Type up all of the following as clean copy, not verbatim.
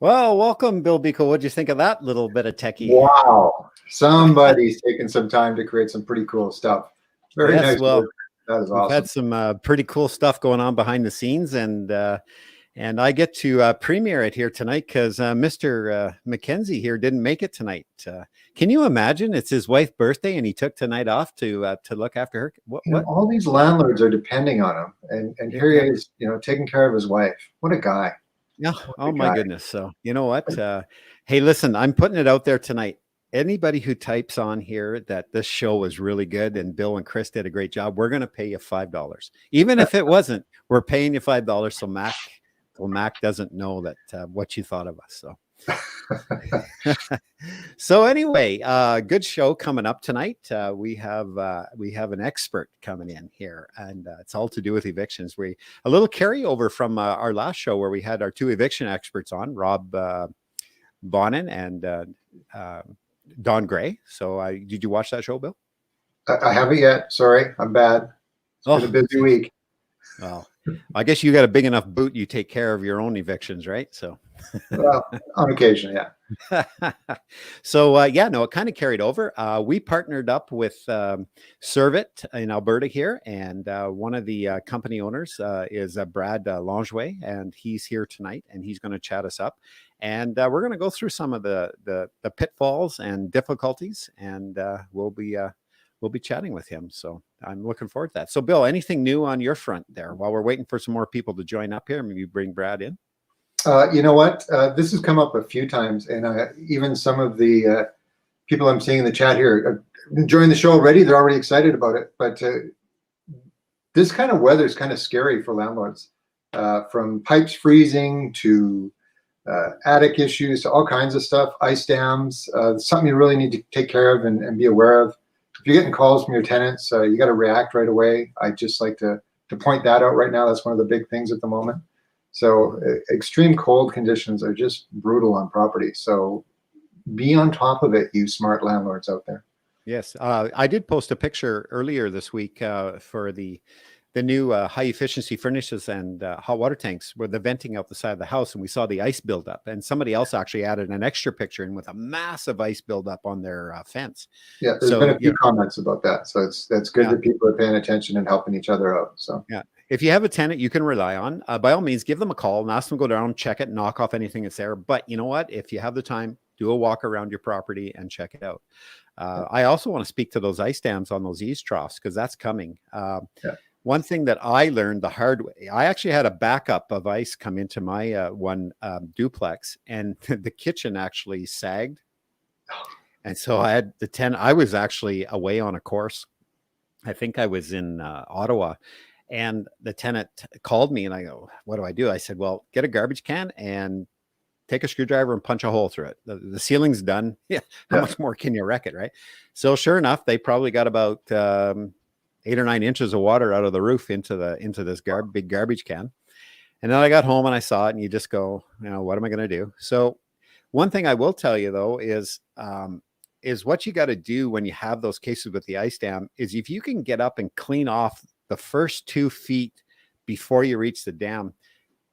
Well, welcome, Bill Biko. What'd you think of that little bit of techie? Wow. Somebody's taken some time to create some pretty cool stuff. Very Yes, nice well, work. That is we've had awesome. some pretty cool stuff going on behind the scenes, and I get to premiere it here tonight because Mr. Mackenzie here didn't make it tonight. Can you imagine? It's his wife's birthday, and he took tonight off to look after her. What? All these landlords are depending on him. And here he Yeah, is, taking care of his wife. What a guy. yeah. What Oh a my guy. goodness. So you know what? Hey, listen, I'm putting it out there tonight. Anybody who types on here that this show was really good and Bill and Chris did a great job, we're going to pay you $5. Even if it wasn't, we're paying you $5 so Mac doesn't know that what you thought of us. So so anyway, good show coming up tonight. We have an expert coming in here, and it's all to do with evictions. A little carryover from our last show where we had our two eviction experts on, Rob Bonin and Don Gray. So did you watch that show, Bill? I haven't yet. Sorry, I'm bad. It's been a busy week. Well, I guess you got a big enough boot. You take care of your own evictions, right? So, well, on occasion, yeah. So yeah, no, it kind of carried over. We partnered up with Serv-it in Alberta here, and one of the company owners is Brad Longeway, and he's here tonight, and he's going to chat us up, and we're going to go through some of the pitfalls and difficulties, and we'll be chatting with him. So I'm looking forward to that. So Bill, anything new on your front there while we're waiting for some more people to join up here? Maybe bring Brad in. You know what? This has come up a few times, and even some of the people I'm seeing in the chat here are enjoying the show already. They're already excited about it. But this kind of weather is kind of scary for landlords, from pipes freezing to attic issues to all kinds of stuff, ice dams, something you really need to take care of and be aware of. If you're getting calls from your tenants, you got to react right away. I just like to point that out right now. That's one of the big things at the moment. So extreme cold conditions are just brutal on property. So be on top of it, you smart landlords out there. Yes, I did post a picture earlier this week for the new high efficiency furnaces and hot water tanks where the venting out the side of the house, and we saw the ice buildup. And somebody else actually added an extra picture in with a massive ice buildup on their fence. Yeah, there's been a few comments about that. So that's good that people are paying attention and helping each other out. So yeah. If you have a tenant you can rely on, by all means, give them a call and ask them to go down, check it, knock off anything that's there. But you know what? If you have the time, do a walk around your property and check it out. I also want to speak to those ice dams on those eaves troughs because that's coming. One thing that I learned the hard way, I actually had a backup of ice come into my one duplex, and the kitchen actually sagged. And so I was actually away on a course. I think I was in Ottawa. And the tenant called me and I go, what do I do? I said, well, get a garbage can and take a screwdriver and punch a hole through it. The ceiling's done. Yeah. How much more can you wreck it? Right. So sure enough, they probably got about 8 or 9 inches of water out of the roof into this big garbage can. And then I got home and I saw it, and you just go, what am I going to do? So one thing I will tell you though is what you got to do when you have those cases with the ice dam is if you can get up and clean off the first 2 feet before you reach the dam,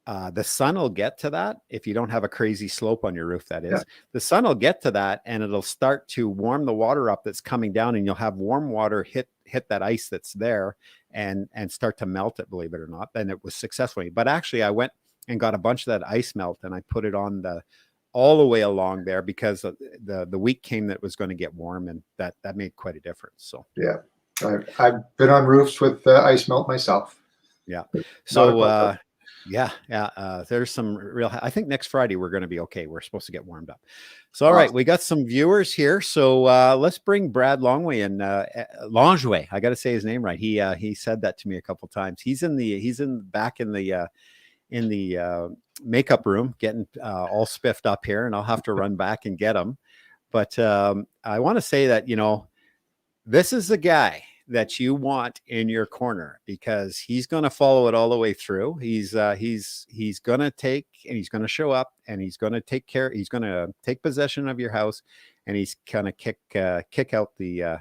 the sun will get to that. If you don't have a crazy slope on your roof, that is, the sun will get to that and it'll start to warm the water up that's coming down, and you'll have warm water hit that ice that's there and start to melt it, believe it or not. And it was successful. But actually I went and got a bunch of that ice melt and I put it on all the way along there because the week came that was going to get warm, and that made quite a difference. So yeah. I've been on roofs with ice melt myself. Yeah. So there's some real. I think next Friday we're going to be okay. We're supposed to get warmed up. So all right, we got some viewers here. So let's bring Brad Longeway and Longeway. I got to say his name right. He said that to me a couple of times. He's back in the makeup room getting all spiffed up here, and I'll have to run back and get him. But I want to say that this is the guy that you want in your corner because he's going to follow it all the way through. He's going to take, and he's going to show up, and he's going to take care. He's going to take possession of your house, and he's going to kick out the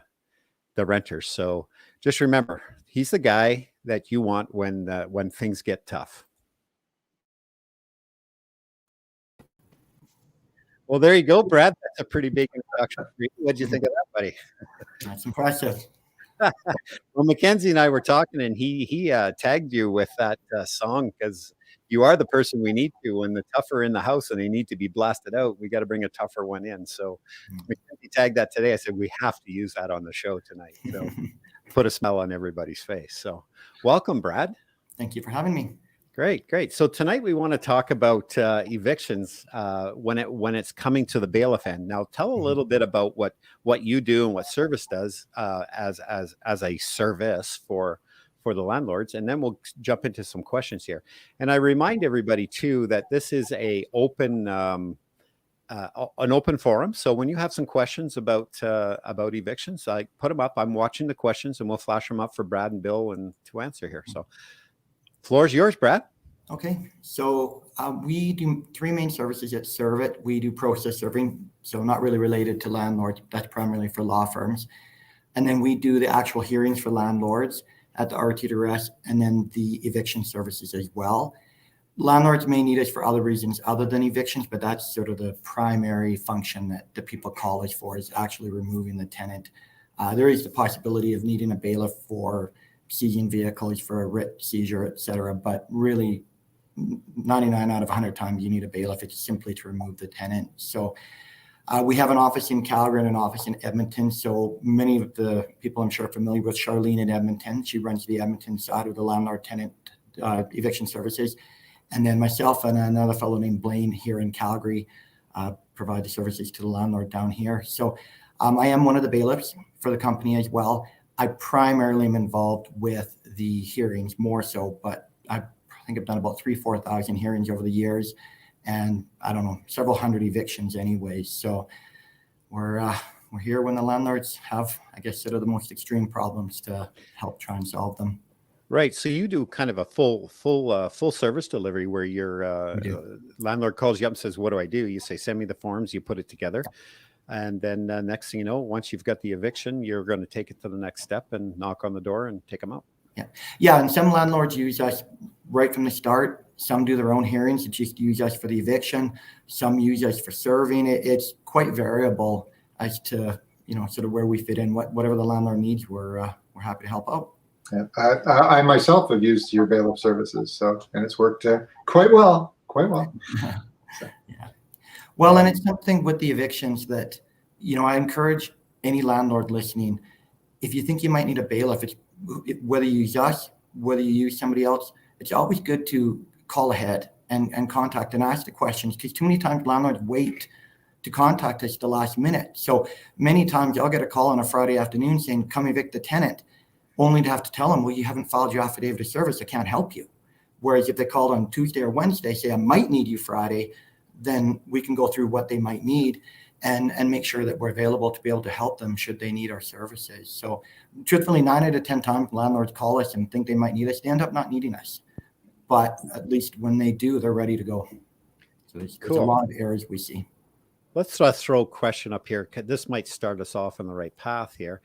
renters. So just remember, he's the guy that you want when things get tough. Well, there you go, Brad. That's a pretty big introduction for you. What'd you think of that, buddy? That's impressive. Well, Mackenzie and I were talking, and he tagged you with that song because you are the person we need to when the tougher in the house and they need to be blasted out. We got to bring a tougher one in. So Mackenzie tagged that today. I said we have to use that on the show tonight. So put a smile on everybody's face. So welcome, Brad. Thank you for having me. Great. So tonight we want to talk about evictions when it's coming to the bailiff end. Now, tell a little bit about what you do and what Service does as a service for the landlords, and then we'll jump into some questions here. And I remind everybody too that this is an open forum. So when you have some questions about evictions, I put them up. I'm watching the questions, and we'll flash them up for Brad and Bill and to answer here. So. Floor is yours, Brad. Okay, so we do three main services at Serv-it. We do process serving, so not really related to landlords. That's primarily for law firms. And then we do the actual hearings for landlords at the RTDRS, and then the eviction services as well. Landlords may need us for other reasons other than evictions, but that's sort of the primary function that the people call us for, is actually removing the tenant. There is the possibility of needing a bailiff for seizing vehicles, for a writ seizure, etc. But really, 99 out of 100 times you need a bailiff. It's simply to remove the tenant. So we have an office in Calgary and an office in Edmonton. So many of the people I'm sure are familiar with Charlene in Edmonton. She runs the Edmonton side of the landlord tenant eviction services. And then myself and another fellow named Blaine here in Calgary provide the services to the landlord down here. So I am one of the bailiffs for the company as well. I primarily am involved with the hearings more so, but I think I've done about 4,000 hearings over the years, and I don't know, several hundred evictions anyway. So we're here when the landlords have, I guess, sort of the most extreme problems to help try and solve them. Right. So you do kind of a full service delivery where your landlord calls you up and says, "What do I do?" You say, "Send me the forms." You put it together. And then next thing you know, once you've got the eviction, you're going to take it to the next step and knock on the door and take them out. Yeah. And some landlords use us right from the start. Some do their own hearings and just use us for the eviction. Some use us for serving. It's quite variable as to, sort of where we fit in. Whatever the landlord needs, we're happy to help out. Yeah, I myself have used your bailiff services, and it's worked quite well. So. Yeah. Well, and it's something with the evictions that, I encourage any landlord listening, if you think you might need a bailiff, whether you use us, whether you use somebody else, it's always good to call ahead and contact and ask the questions, because too many times landlords wait to contact us the last minute. So many times I'll get a call on a Friday afternoon saying, "Come evict the tenant," only to have to tell them, "Well, you haven't filed your affidavit of service, I can't help you." Whereas if they called on Tuesday or Wednesday, say, "I might need you Friday," then we can go through what they might need and make sure that we're available to be able to help them should they need our services. So truthfully, 9 out of 10 times landlords call us and think they might need us, they end up not needing us. But at least when they do, they're ready to go. So there's a lot of errors we see. Let's throw a question up here. This might start us off on the right path here.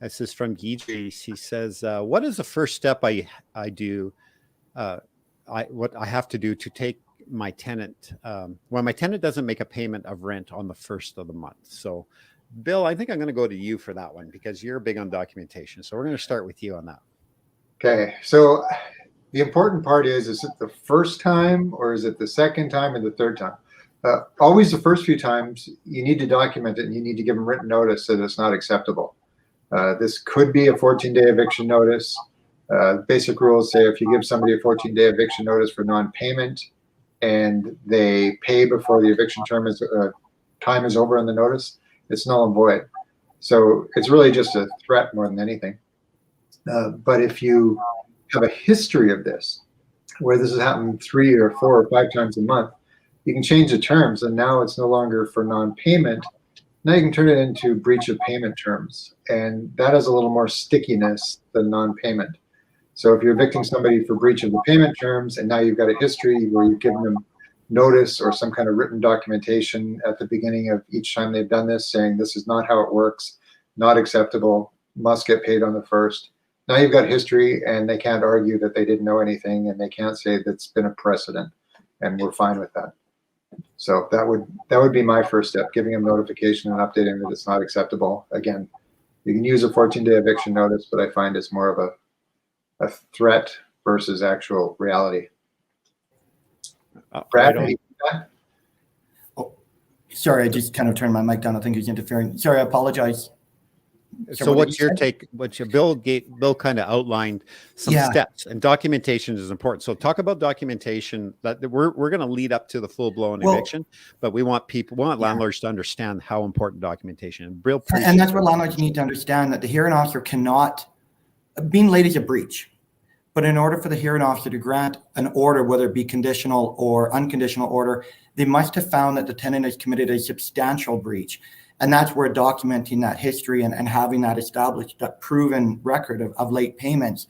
This is from Guidry. He says, what is the first step I do, what I have to do to take my tenant when my tenant doesn't make a payment of rent on the first of the month? So Bill, I think I'm going to go to you for that one because you're big on documentation. So we're going to start with you on that. Okay. So the important part is it the first time or is it the second time or the third time? Always the first few times you need to document it and you need to give them written notice that it's not acceptable. This could be a 14-day eviction notice. Basic rules say if you give somebody a 14-day eviction notice for non-payment and they pay before the eviction time is over on the notice, it's null and void. So it's really just a threat more than anything. But if you have a history of this, where this has happened 3 or 4 or 5 times a month, you can change the terms, and now it's no longer for non-payment. Now you can turn it into breach of payment terms, and that has a little more stickiness than non-payment. So if you're evicting somebody for breach of the payment terms, and now you've got a history where you've given them notice or some kind of written documentation at the beginning of each time they've done this, saying this is not how it works, not acceptable, must get paid on the first. Now you've got history, and they can't argue that they didn't know anything, and they can't say that's been a precedent, and we're fine with that. So that would be my first step, giving them notification and updating that it's not acceptable. Again, you can use a 14-day eviction notice, but I find it's more of a threat versus actual reality. Brad, right on. Oh, sorry, I just kind of turned my mic down. I think he's interfering. Sorry, I apologize. So what's your take? What's your Bill kind of outlined some steps, and documentation is important. So talk about documentation. That we're going to lead up to the full blown eviction, but we want landlords to understand how important documentation. And Bill, and that's what landlords need to understand, that the hearing officer cannot, being late is a breach, but in order for the hearing officer to grant an order, whether it be conditional or unconditional order, they must have found that the tenant has committed a substantial breach. And that's where documenting that history and having that established, that proven record of late payments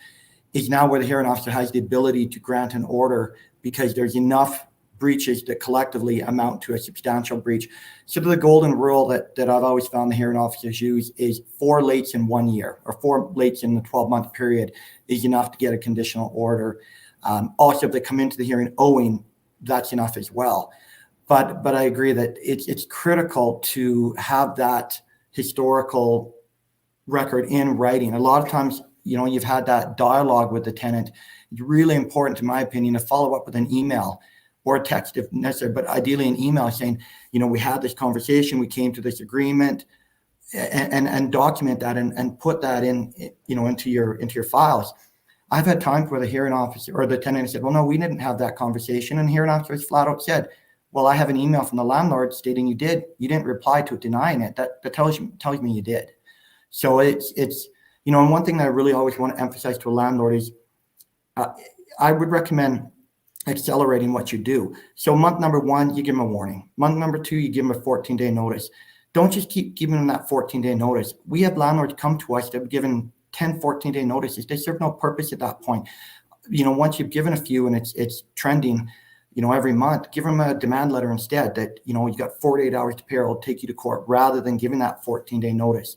is now where the hearing officer has the ability to grant an order, because there's enough breaches that collectively amount to a substantial breach. So the golden rule that I've always found the hearing officers use is 4 lates in 1 year, or 4 lates in the 12-month period is enough to get a conditional order. Also, if they come into the hearing owing, that's enough as well. But I agree that it's critical to have that historical record in writing. A lot of times, you've had that dialogue with the tenant. It's really important, in my opinion, to follow up with an email or a text if necessary, but ideally an email saying, we had this conversation, we came to this agreement, and document that and put that in, into your files. I've had times where the hearing officer or the tenant said, well, no, we didn't have that conversation. And the hearing officer has flat out said, well, I have an email from the landlord stating you didn't reply to it, denying it. That tells me you did. So it's and one thing that I really always want to emphasize to a landlord is I would recommend accelerating what you do. So month number 1, you give them a warning. Month number 2, you give them a 14-day notice. Don't just keep giving them that 14-day notice. We have landlords come to us that have given 10, 14-day notices. They serve no purpose at that point. Once you've given a few and it's trending, every month, give them a demand letter instead that, you got 48 hours to pay or it'll take you to court, rather than giving that 14-day notice.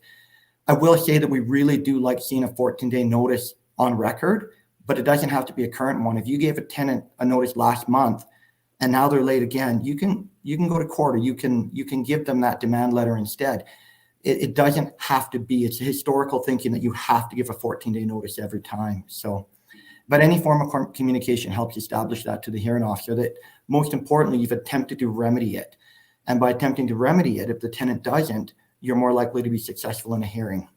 I will say that we really do like seeing a 14-day notice on record, but it doesn't have to be a current one. If you gave a tenant a notice last month and now they're late again, you can go to court, or you can give them that demand letter instead. It doesn't have to be, it's historical thinking that you have to give a 14-day notice every time. So, but any form of communication helps establish that to the hearing officer, that most importantly, you've attempted to remedy it. And by attempting to remedy it, if the tenant doesn't, you're more likely to be successful in a hearing.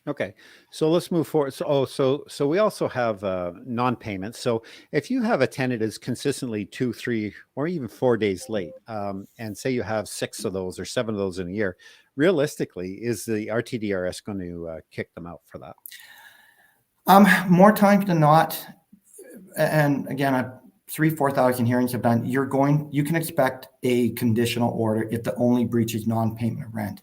Okay, so let's move forward. So we also have non-payments. So if you have a tenant is consistently 2, 3, or even 4 days late, and say you have 6 of those or 7 of those in a year, realistically, is the RTDRS going to kick them out for that? More times than not, and again, 3,000-4,000 hearings have done. You can expect a conditional order if the only breach is non-payment of rent.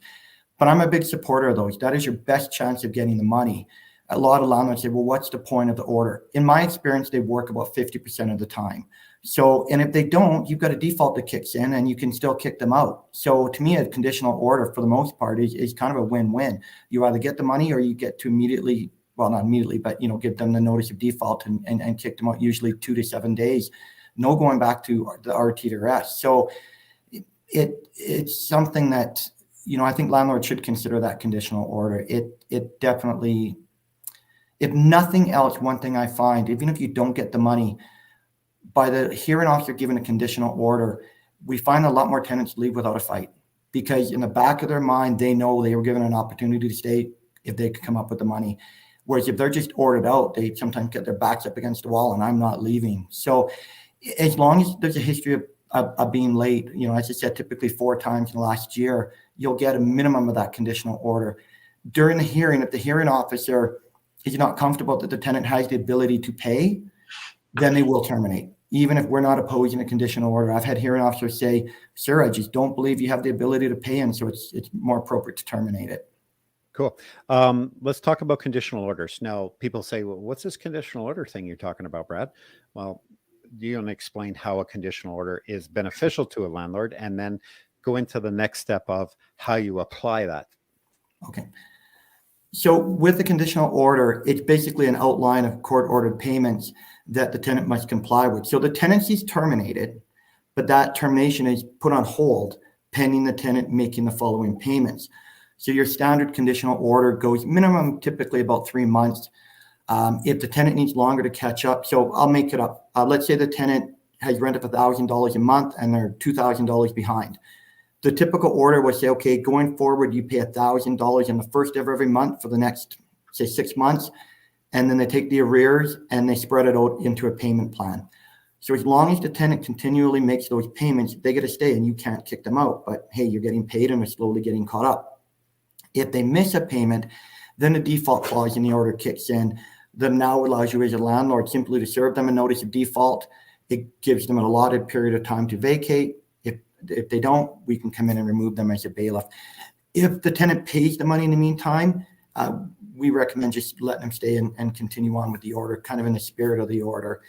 But I'm a big supporter of those. That is your best chance of getting the money. A lot of landlords say, well, what's the point of the order? In my experience, they work about 50% of the time. So, and if they don't, you've got a default that kicks in and you can still kick them out. So to me, a conditional order for the most part is kind of a win-win. You either get the money or you get to immediately, well, not immediately, but, give them the notice of default and kick them out, usually 2 to 7 days. No going back to the RTDRS. So it's something that, I think landlords should consider that conditional order. It definitely, if nothing else, one thing I find, even if you don't get the money, by the hearing officer giving a conditional order, we find a lot more tenants leave without a fight, because in the back of their mind, they know they were given an opportunity to stay if they could come up with the money. Whereas if they're just ordered out, they sometimes get their backs up against the wall and I'm not leaving. So as long as there's a history of being late, as I said, typically 4 times in the last year, you'll get a minimum of that conditional order. During the hearing, if the hearing officer is not comfortable that the tenant has the ability to pay, then they will terminate. Even if we're not opposing a conditional order. I've had hearing officers say, sir, I just don't believe you have the ability to pay, and so it's more appropriate to terminate it. Cool. Let's talk about conditional orders. Now, people say, well, what's this conditional order thing you're talking about, Brad? Well, you want to explain how a conditional order is beneficial to a landlord, and then go into the next step of how you apply that. Okay. So with the conditional order, it's basically an outline of court-ordered payments that the tenant must comply with. So the tenancy is terminated, but that termination is put on hold pending the tenant making the following payments. So your standard conditional order goes minimum typically about 3 months. If the tenant needs longer to catch up, so I'll make it up. Let's say the tenant has rented for $1,000 a month and they're $2,000 behind. The typical order would say, okay, going forward, you pay $1,000 in the first of every month for the next, say, 6 months. And then they take the arrears and they spread it out into a payment plan. So as long as the tenant continually makes those payments, they get to stay and you can't kick them out. But hey, you're getting paid and they're slowly getting caught up. If they miss a payment, then the default clause in the order kicks in. That now allows you as a landlord simply to serve them a notice of default. It gives them an allotted period of time to vacate. If they don't, we can come in and remove them as a bailiff. If the tenant pays the money in the meantime, we recommend just letting them stay and continue on with the order, kind of in the spirit of the order.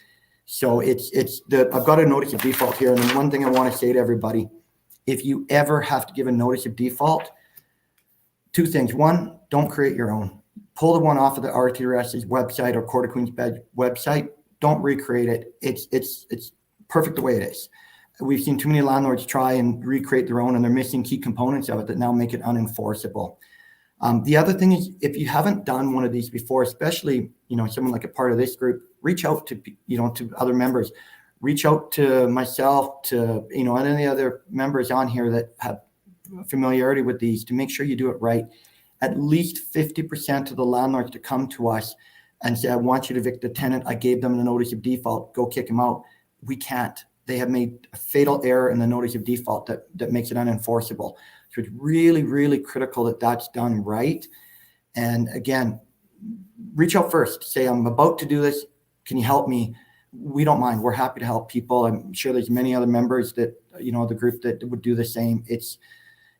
So I've got a notice of default here. And then one thing I want to say to everybody, if you ever have to give a notice of default, 2 things. One, don't create your own. Pull the one off of the RTDRS's website or Court of Queen's Bench website. Don't recreate it. It's perfect the way it is. We've seen too many landlords try and recreate their own, and they're missing key components of it that now make it unenforceable. The other thing is, if you haven't done one of these before, especially, someone like a part of this group, reach out to, to other members, reach out to myself, to, any of the other members on here that have familiarity with these, to make sure you do it right. At least 50% of the landlords to come to us and say, I want you to evict the tenant. I gave them the notice of default. Go kick him out. We can't. They have made a fatal error in the notice of default that makes it unenforceable. So it's really, really critical that that's done right. And again, reach out first. Say, I'm about to do this. Can you help me? We don't mind. We're happy to help people. I'm sure there's many other members that, the group that would do the same. It's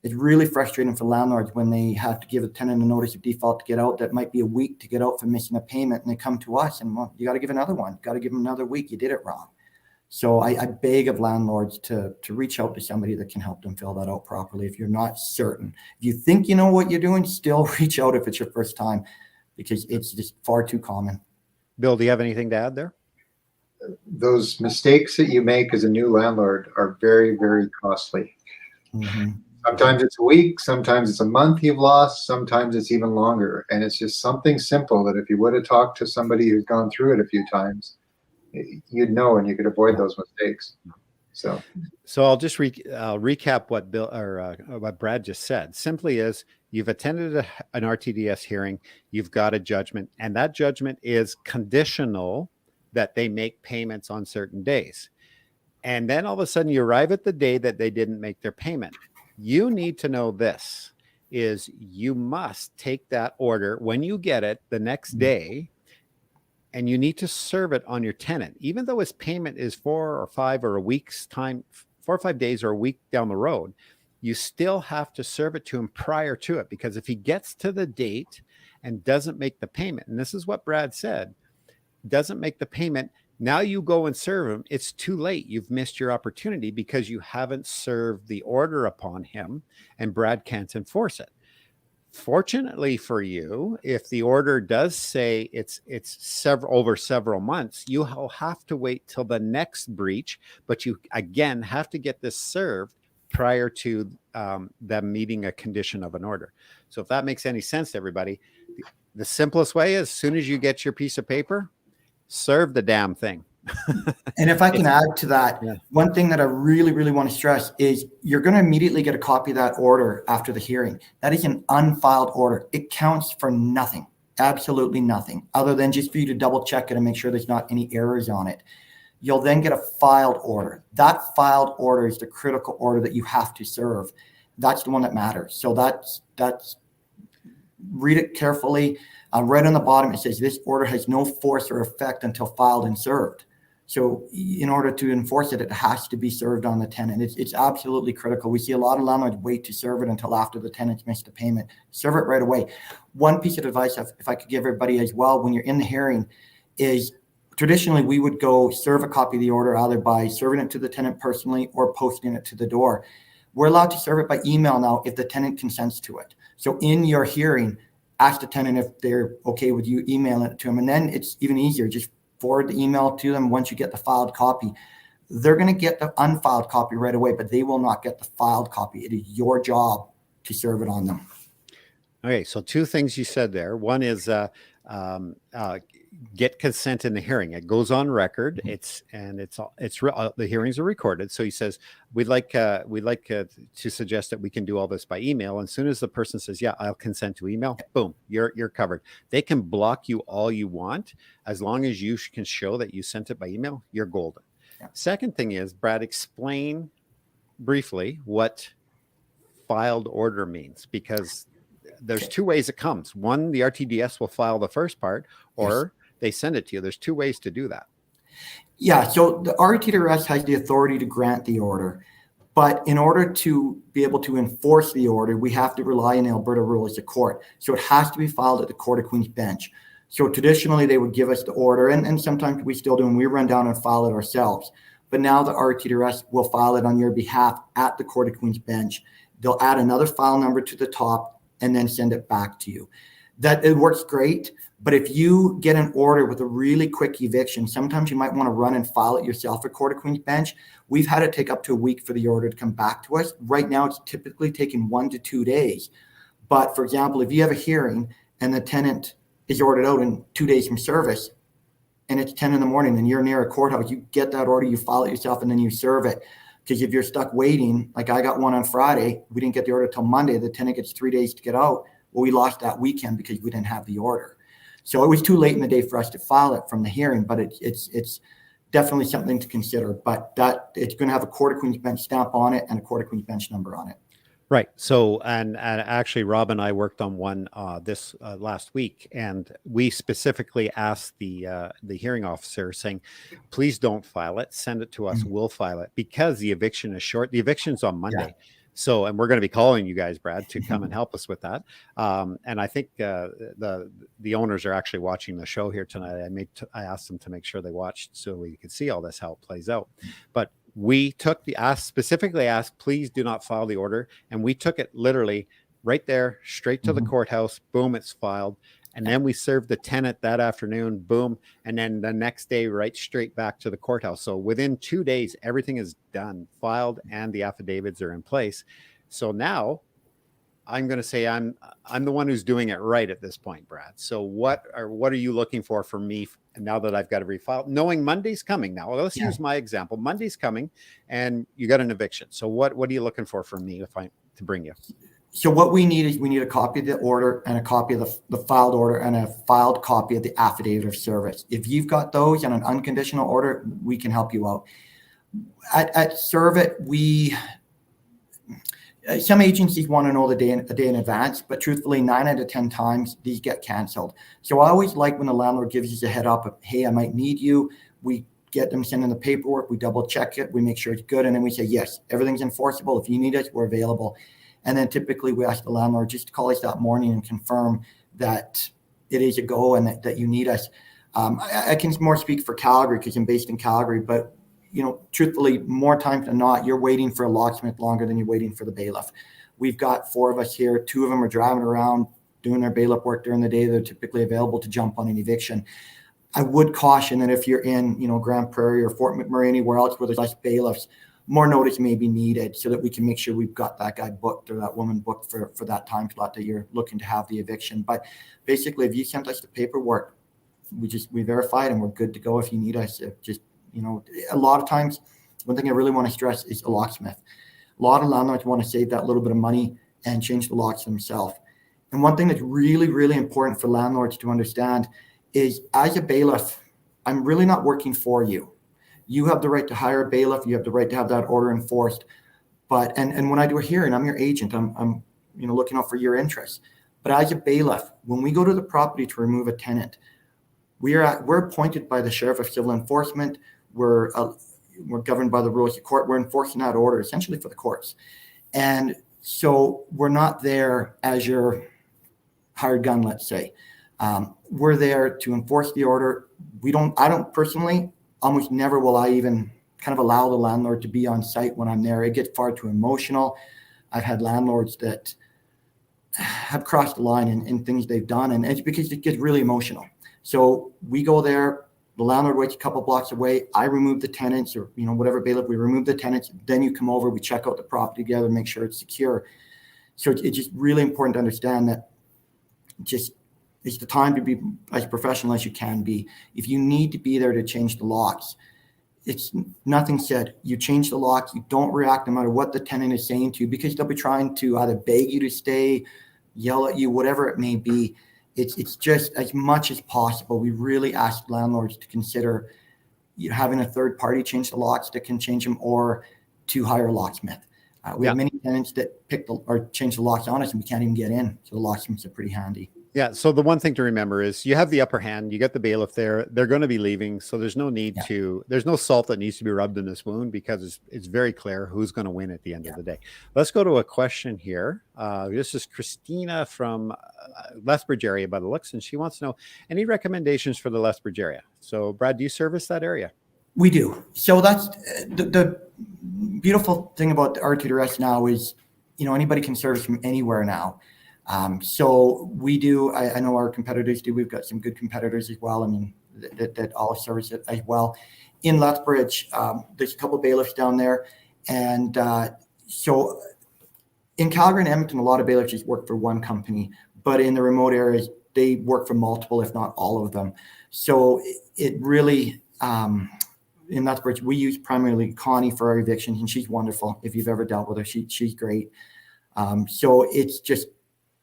really frustrating for landlords when they have to give a tenant a notice of default to get out. That might be a week to get out for missing a payment. And they come to us and, well, you got to give another one. Got to give them another week. You did it wrong. So I beg of landlords to reach out to somebody that can help them fill that out properly. If you're not certain, if you think you know what you're doing, still reach out if it's your first time, because it's just far too common. Bill, do you have anything to add there? Those mistakes that you make as a new landlord are very, very costly. Mm-hmm. Sometimes it's a week, sometimes it's a month you've lost, sometimes it's even longer. And it's just something simple that if you would have talked to somebody who's gone through it a few times, you'd know and you could avoid those mistakes. So I'll just recap what Bill or what Brad just said. Simply is, you've attended an RTDS hearing, you've got a judgment, and that judgment is conditional that they make payments on certain days. And then all of a sudden you arrive at the day that they didn't make their payment. You need to know this is you must take that order when you get it the next day, and you need to serve it on your tenant, even though his payment is 4 or 5 or a week's time, 4 or 5 days or a week down the road. You still have to serve it to him prior to it, because if he gets to the date and doesn't make the payment, and this is what Brad said, doesn't make the payment, now you go and serve him. It's too late. You've missed your opportunity because you haven't served the order upon him, and Brad can't enforce it. Fortunately for you, if the order does say it's over several months, you will have to wait till the next breach, but you again have to get this served prior to them meeting a condition of an order. So if that makes any sense to everybody, the simplest way is, as soon as you get your piece of paper, serve the damn thing. And if I can add to that, one thing that I really, really want to stress is you're going to immediately get a copy of that order after the hearing. That is an unfiled order. It counts for nothing, absolutely nothing, other than just for you to double check it and make sure there's not any errors on it. You'll then get a filed order. That filed order is the critical order that you have to serve. That's the one that matters. So that's read it carefully. Right on the bottom, it says this order has no force or effect until filed and served. So in order to enforce it, it has to be served on the tenant. It's absolutely critical. We see a lot of landlords wait to serve it until after the tenant's missed a payment. Serve it right away. One piece of advice, if I could give everybody as well, when you're in the hearing, is traditionally we would go serve a copy of the order either by serving it to the tenant personally or posting it to the door. We're allowed to serve it by email now if the tenant consents to it. So in your hearing, ask the tenant if they're okay with you emailing it to them. And then it's even easier. Just forward the email to them once you get the filed copy. they're going to get the unfiled copy right away, but they will not get the filed copy. It is your job to serve it on them. Okay, so two things you said there. One is get consent in the hearing. It goes on record. The hearings are recorded. So he says we'd like to suggest that we can do all this by email. And as soon as the person says, "Yeah, I'll consent to email," boom, you're covered. They can block you all you want as long as you can show that you sent it by email. You're golden. Yeah. Second thing is, Brad, explain briefly what filed order means, because there's two ways it comes. One, the RTDS will file the first part, or they send it to you. There's two ways to do that. Yeah, so the RTDRS has the authority to grant the order, but in order to be able to enforce the order, we have to rely on the Alberta rules of court. So it has to be filed at the Court of Queen's Bench. So traditionally, they would give us the order, and sometimes we still do, and we run down and file it ourselves. But now the RTDRS will file it on your behalf at the Court of Queen's Bench. They'll add another file number to the top and then send it back to you. That it works great, but if you get an order with a really quick eviction, sometimes you might want to run and file it yourself at Court of Queen's Bench. We've had it take up to a week for the order to come back to us. Right now, it's typically taking 1 to 2 days. But for example, if you have a hearing and the tenant is ordered out in 2 days from service, and it's 10 in the morning and you're near a courthouse, you get that order, you file it yourself, and then you serve it. Because if you're stuck waiting, like I got one on Friday, we didn't get the order till Monday. The tenant gets 3 days to get out. Well, we lost that weekend because we didn't have the order. So it was too late in the day for us to file it from the hearing, but it's definitely something to consider. But that it's going to have a Court of Queen's Bench stamp on it and a Court of Queen's Bench number on it. Right. So, and actually, Rob and I worked on one this last week, and we specifically asked the hearing officer, saying, "Please don't file it. Send it to us. We'll file it," because the eviction is short. The eviction's on Monday. Yeah. So, and we're going to be calling you guys, Brad, to come and help us with that. And I think the owners are actually watching the show here tonight. I asked them to make sure they watched so we could see all this, how it plays out. But we took specifically asked, please do not file the order. And we took it literally right there, straight to the courthouse. Boom, it's filed. And then we served the tenant that afternoon, boom. And then the next day, right straight back to the courthouse. So within 2 days, everything is done, filed, and the affidavits are in place. So now I'm going to say I'm the one who's doing it right at this point, Brad. So what are you looking for from me now that I've got to refile, knowing Monday's coming now? Well, let's use my example. Monday's coming and you got an eviction. So what are you looking for from me to bring you? So what we need is a copy of the order and a copy of the filed order and a filed copy of the affidavit of service. If you've got those and an unconditional order, we can help you out. At Serv-it, some agencies want to know a day in advance, but truthfully, 9 out of 10 times these get canceled. So I always like when the landlord gives us a head up of, hey, I might need you. We get them sending the paperwork, we double check it, we make sure it's good, and then we say, yes, everything's enforceable. If you need us, we're available. And then typically we ask the landlord just to call us that morning and confirm that it is a go and that you need us. I can more speak for Calgary because I'm based in Calgary, but truthfully, more times than not, you're waiting for a locksmith longer than you're waiting for the bailiff. We've got 4 of us here. 2 of them are driving around doing their bailiff work during the day. They're typically available to jump on an eviction. I would caution that if you're in, Grand Prairie or Fort McMurray, anywhere else where there's less bailiffs, more notice may be needed so that we can make sure we've got that guy booked or that woman booked for that time slot that you're looking to have the eviction. But basically, if you sent us the paperwork, we verify it and we're good to go if you need us. A lot of times, one thing I really want to stress is a locksmith. A lot of landlords want to save that little bit of money and change the locks themselves. And one thing that's really, really important for landlords to understand is, as a bailiff, I'm really not working for you. You have the right to hire a bailiff. You have the right to have that order enforced. But and when I do a hearing, I'm your agent. I'm looking out for your interests. But as a bailiff, when we go to the property to remove a tenant, we're appointed by the Sheriff of Civil Enforcement. We're governed by the rules of court. We're enforcing that order essentially for the courts. And so we're not there as your hired gun, let's say. We're there to enforce the order. I don't personally, almost never will I even kind of allow the landlord to be on site when I'm there. It gets far too emotional. I've had landlords that have crossed the line in things they've done, and it's because it gets really emotional. So we go there, The landlord waits a couple blocks away. I remove the tenants, or whatever bailiff, we remove the tenants. Then you come over, we check out the property together, make sure it's secure. So it's just really important to understand that it's the time to be as professional as you can be. If you need to be there to change the locks, it's nothing said. You change the locks. You don't react no matter what the tenant is saying to you, because they'll be trying to either beg you to stay, yell at you, whatever it may be. It's just, as much as possible, we really ask landlords to consider having a third party change the locks that can change them, or to hire a locksmith. We have many tenants that change the locks on us, and we can't even get in. So the locksmiths are pretty handy. Yeah. So the one thing to remember is you have the upper hand. You get the bailiff there. They're going to be leaving. So there's no need there's no salt that needs to be rubbed in this wound, because it's very clear who's going to win at the end of the day. Let's go to a question here. This is Christina from Lethbridge area by the looks, and she wants to know any recommendations for the Lethbridge area. So Brad, do you service that area? We do. So that's the beautiful thing about the RTDRS now is, anybody can service from anywhere now. So we do, I know our competitors do, we've got some good competitors as well. I mean, that all service it as well. In Lethbridge, there's a couple of bailiffs down there. And so in Calgary and Edmonton, a lot of bailiffs just work for one company, but in the remote areas, they work for multiple, if not all of them. So it really, in Lethbridge, we use primarily Connie for our evictions, and she's wonderful. If you've ever dealt with her, she's great. So it's just,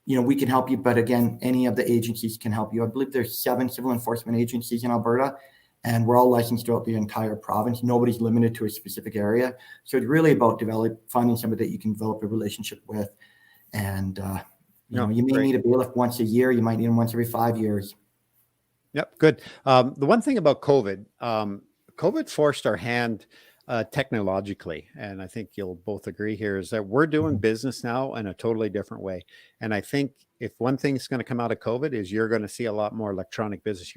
we can help you, but again, any of the agencies can help you. I believe there's 7 civil enforcement agencies in Alberta, and we're all licensed throughout the entire province. Nobody's limited to a specific area. So it's really about finding somebody that you can develop a relationship with. And, you may need a bailiff once a year. You might need them once every 5 years. Yep. Good. The one thing about COVID, COVID forced our hand technologically, and I think you'll both agree here, is that we're doing business now in a totally different way. And I think if one thing's going to come out of COVID is you're going to see a lot more electronic business.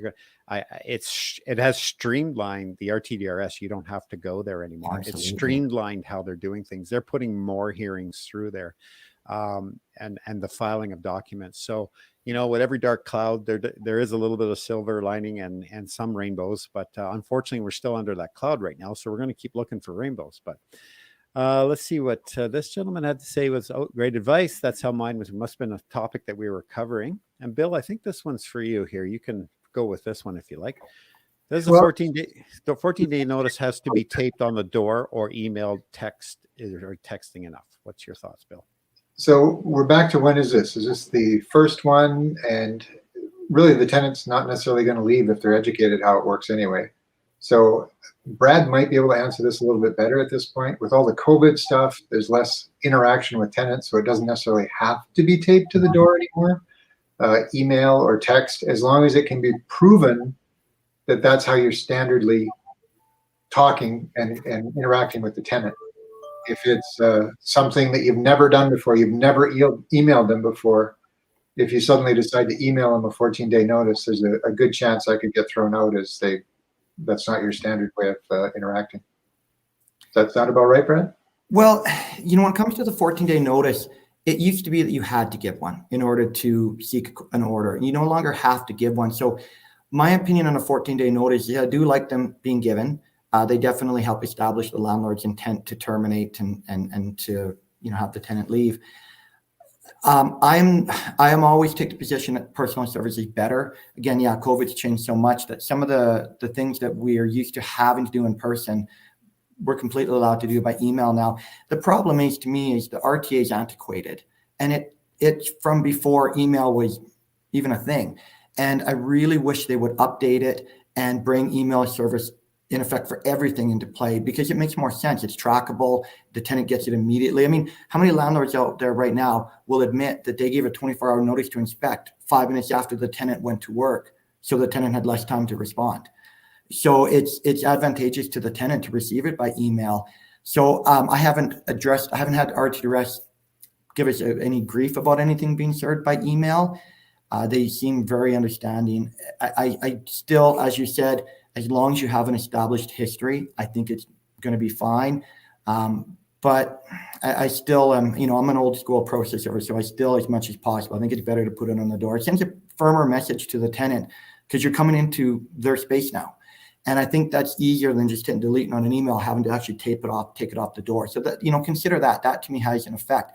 It has streamlined the RTDRS. You don't have to go there anymore. Absolutely. It's streamlined how they're doing things. They're putting more hearings through there, and the filing of documents. So, with every dark cloud, there is a little bit of silver lining and some rainbows, but unfortunately, we're still under that cloud right now. So we're going to keep looking for rainbows. But let's see what this gentleman had to say. Was great advice. That's how mine was. It must have been a topic that we were covering. And Bill, I think this one's for you here. You can go with this one if you like. There's a 14-day notice has to be taped on the door or emailed text or texting enough. What's your thoughts, Bill? So we're back to, when is this? Is this the first one? And really the tenant's not necessarily going to leave if they're educated how it works anyway. So Brad might be able to answer this a little bit better at this point. With all the COVID stuff, there's less interaction with tenants, so it doesn't necessarily have to be taped to the door anymore. Email or text, as long as it can be proven that that's how you're standardly talking and interacting with the tenant. If it's something that you've never done before, you've never emailed them before, if you suddenly decide to email them a 14-day notice, there's a good chance I could get thrown out as that's not your standard way of interacting. Does that sound about right, Brad? Well, when it comes to the 14-day notice, it used to be that you had to give one in order to seek an order. You no longer have to give one. So my opinion on a 14-day notice, I do like them being given. They definitely help establish the landlord's intent to terminate and to have the tenant leave. I am always take the position that personal service is better. Again, COVID's changed so much that some of the things that we are used to having to do in person, we're completely allowed to do by email now. The problem is, to me, is the RTA is antiquated, and it's from before email was even a thing. And I really wish they would update it and bring email service in effect for everything into play, because it makes more sense. It's trackable. The tenant gets it immediately. I mean, how many landlords out there right now will admit that they gave a 24-hour notice to inspect 5 minutes after the tenant went to work, so the tenant had less time to respond? So it's advantageous to the tenant to receive it by email. So I haven't had RTDRS give us any grief about anything being served by email. They seem very understanding. I still, as you said, as long as you have an established history, I think it's going to be fine. But I still am, I'm an old school processor, so I still, as much as possible, I think it's better to put it on the door. It sends a firmer message to the tenant, because you're coming into their space now. And I think that's easier than just hitting delete on an email, having to actually take it off the door. So that, consider that. That to me has an effect.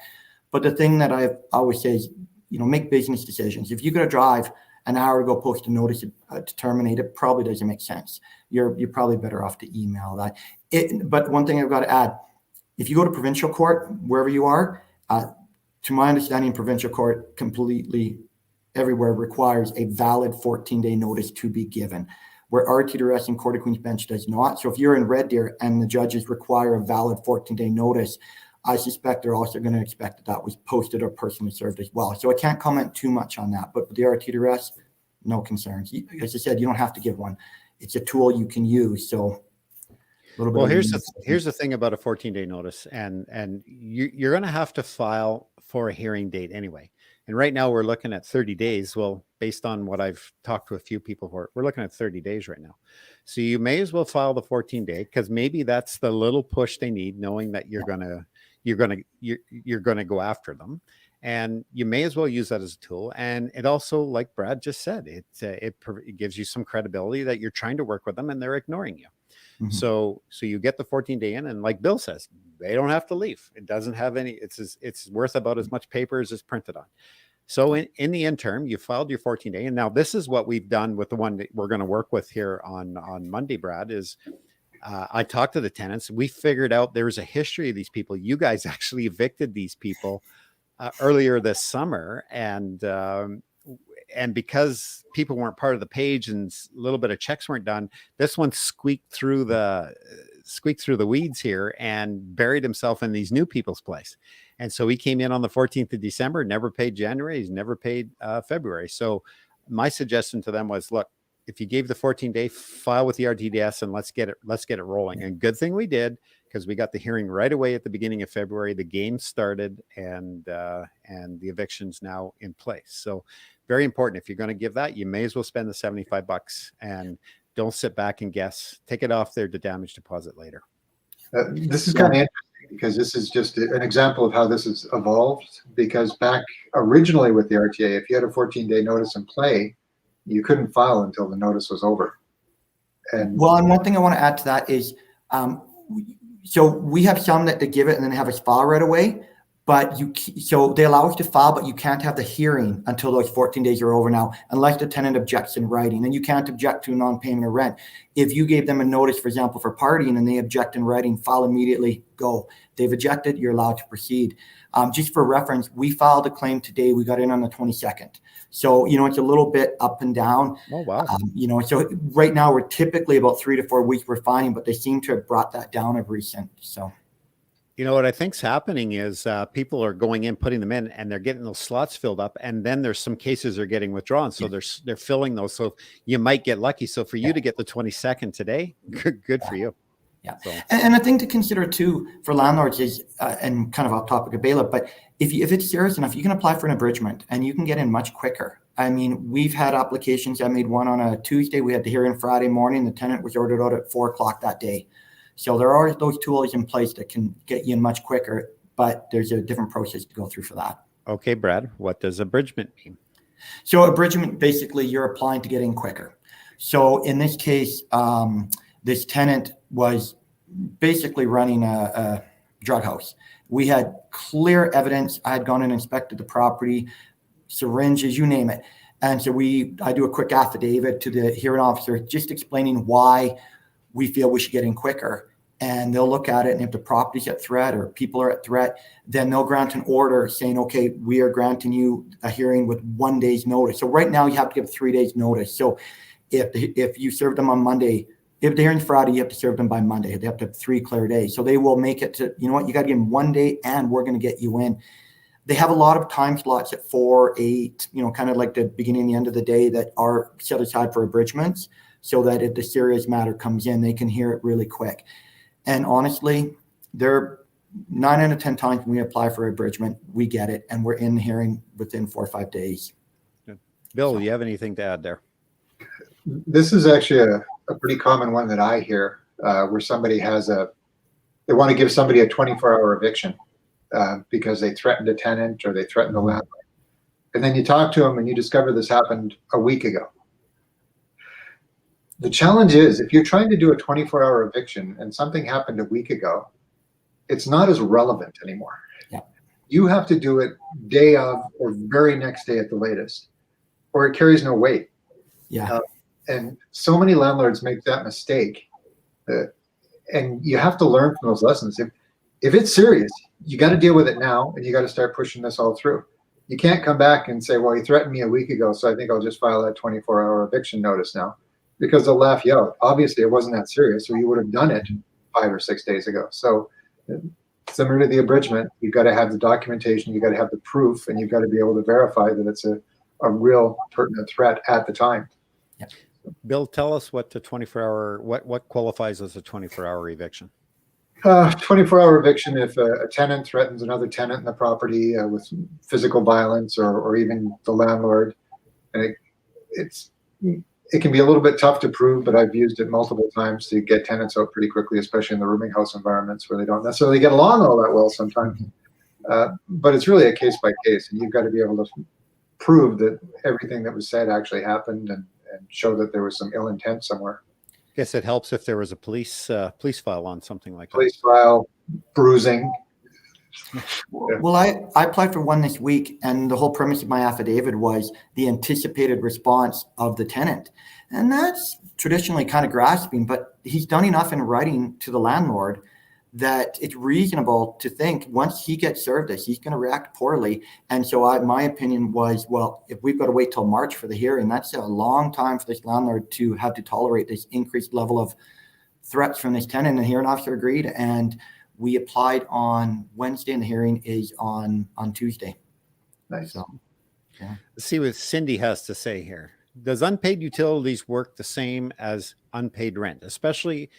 But the thing that I always say is, make business decisions. If you got to drive an hour to go post a notice to terminate, it probably doesn't make sense. You're probably better off to email that. But one thing I've got to add, if you go to provincial court, wherever you are, to my understanding, provincial court completely everywhere requires a valid 14-day notice to be given, where RTDRS and Court of Queen's Bench does not. So if you're in Red Deer and the judges require a valid 14-day notice, I suspect they're also going to expect that was posted or personally served as well. So I can't comment too much on that, but with the RTDRS, no concerns. As I said, you don't have to give one. It's a tool you can use. So a little bit. Well, here's the thing about a 14-day notice, and you're going to have to file for a hearing date anyway. And right now we're looking at 30 days. Well, based on what I've talked to a few people for, we're looking at 30 days right now. So you may as well file the 14-day, because maybe that's the little push they need, knowing that you're going to go after them. And you may as well use that as a tool. And it also, like Brad just said, it gives you some credibility that you're trying to work with them and they're ignoring you. Mm-hmm. So you get the 14-day in, and like Bill says, they don't have to leave. It doesn't have any, it's worth about as much paper as it's printed on. So in the interim, you filed your 14-day. And now this is what we've done with the one that we're going to work with here on Monday, Brad, is I talked to the tenants. We figured out there's a history of these people. You guys actually evicted these people earlier this summer. And because people weren't part of the page and a little bit of checks weren't done, this one squeaked through the weeds here and buried himself in these new people's place. And so he came in on the 14th of December, never paid January. He's never paid February. So my suggestion to them was, look, if you gave the 14-day, file with the RTDS and let's get it rolling. And good thing we did, because we got the hearing right away at the beginning of February. The game started, and the eviction's now in place. So very important. If you're going to give that, you may as well spend the $75 and don't sit back and guess. Take it off there to damage deposit later. This is kind of interesting, because this is just an example of how this has evolved. Because back originally with the RTA, if you had a 14-day notice in play, you couldn't file until the notice was over. And one thing I want to add to that is, so we have some that they give it and then they have us file right away. But so they allow us to file, but you can't have the hearing until those 14 days are over now, unless the tenant objects in writing. And you can't object to non-payment of rent. If you gave them a notice, for example, for partying, and they object in writing, file immediately, go. They've objected, you're allowed to proceed. Just for reference, we filed a claim today. We got in on the 22nd. So, it's a little bit up and down. Oh, wow. So right now we're typically about 3 to 4 weeks we're finding, but they seem to have brought that down of recent. So. What I think's happening is people are going in, putting them in, and they're getting those slots filled up. And then there's some cases are getting withdrawn. So they're filling those. So you might get lucky. So for you to get the 22nd today, good for you. Yeah. So. And a thing to consider too for landlords is, and kind of off topic of bailiff, but if it's serious enough, you can apply for an abridgement and you can get in much quicker. I mean, we've had applications. I made one on a Tuesday. We had the hearing Friday morning. The tenant was ordered out at 4:00 that day. So there are those tools in place that can get you in much quicker, but there's a different process to go through for that. Okay, Brad, what does abridgement mean? So abridgement, basically you're applying to get in quicker. So in this case, this tenant was basically running a drug house. We had clear evidence. I had gone and inspected the property, syringes, you name it. And so I do a quick affidavit to the hearing officer, just explaining why we feel we should get in quicker, and they'll look at it. And if the property's at threat or people are at threat, then they'll grant an order saying, okay, we are granting you a hearing with 1 day's notice. So right now you have to give 3 days notice. So if you serve them on Monday, if the hearing's Friday, you have to serve them by Monday. They have to have 3 clear days. So they will make it to, you got to give them 1 day and we're going to get you in. They have a lot of time slots at 4, 8, kind of like the beginning and the end of the day that are set aside for abridgments, so that if the serious matter comes in, they can hear it really quick. And honestly, they're 9 out of 10 times when we apply for abridgment, we get it, and we're in the hearing within 4 or 5 days. Bill, do you have anything to add there? This is actually a pretty common one that I hear, where somebody they want to give somebody a 24-hour eviction because they threatened a tenant or they threatened the landlord. And then you talk to them and you discover this happened a week ago. The challenge is if you're trying to do a 24-hour eviction and something happened a week ago, it's not as relevant anymore. Yeah. You have to do it day of or very next day at the latest, or it carries no weight. Yeah. And so many landlords make that mistake. And you have to learn from those lessons. If it's serious, you got to deal with it now, and you got to start pushing this all through. You can't come back and say, well, you threatened me a week ago, so I think I'll just file that 24-hour eviction notice now, because they'll laugh you out. Obviously, it wasn't that serious, or you would have done it 5 or 6 days ago. So similar to the abridgement, you've got to have the documentation, you've got to have the proof, and you've got to be able to verify that it's a real pertinent threat at the time. Yeah. Bill, tell us what the 24-hour, what qualifies as a 24-hour eviction? 24-hour eviction if a tenant threatens another tenant in the property with physical violence, or even the landlord. And it can be a little bit tough to prove, but I've used it multiple times to get tenants out pretty quickly, especially in the rooming house environments where they don't necessarily get along all that well sometimes. But it's really a case by case, and you've got to be able to prove that everything that was said actually happened, and show that there was some ill intent somewhere. Guess it helps if there was a police file on something like that. Police file, bruising. Well, I applied for one this week, and the whole premise of my affidavit was the anticipated response of the tenant. And that's traditionally kind of grasping, but he's done enough in writing to the landlord that it's reasonable to think once he gets served this, he's going to react poorly. And so my opinion was, well, if we've got to wait till March for the hearing, that's a long time for this landlord to have to tolerate this increased level of threats from this tenant. And the hearing officer agreed, and we applied on Wednesday, and the hearing is on Tuesday. Nice. So, yeah. Let's see what Cindy has to say here. Does unpaid utilities work the same as unpaid rent, especially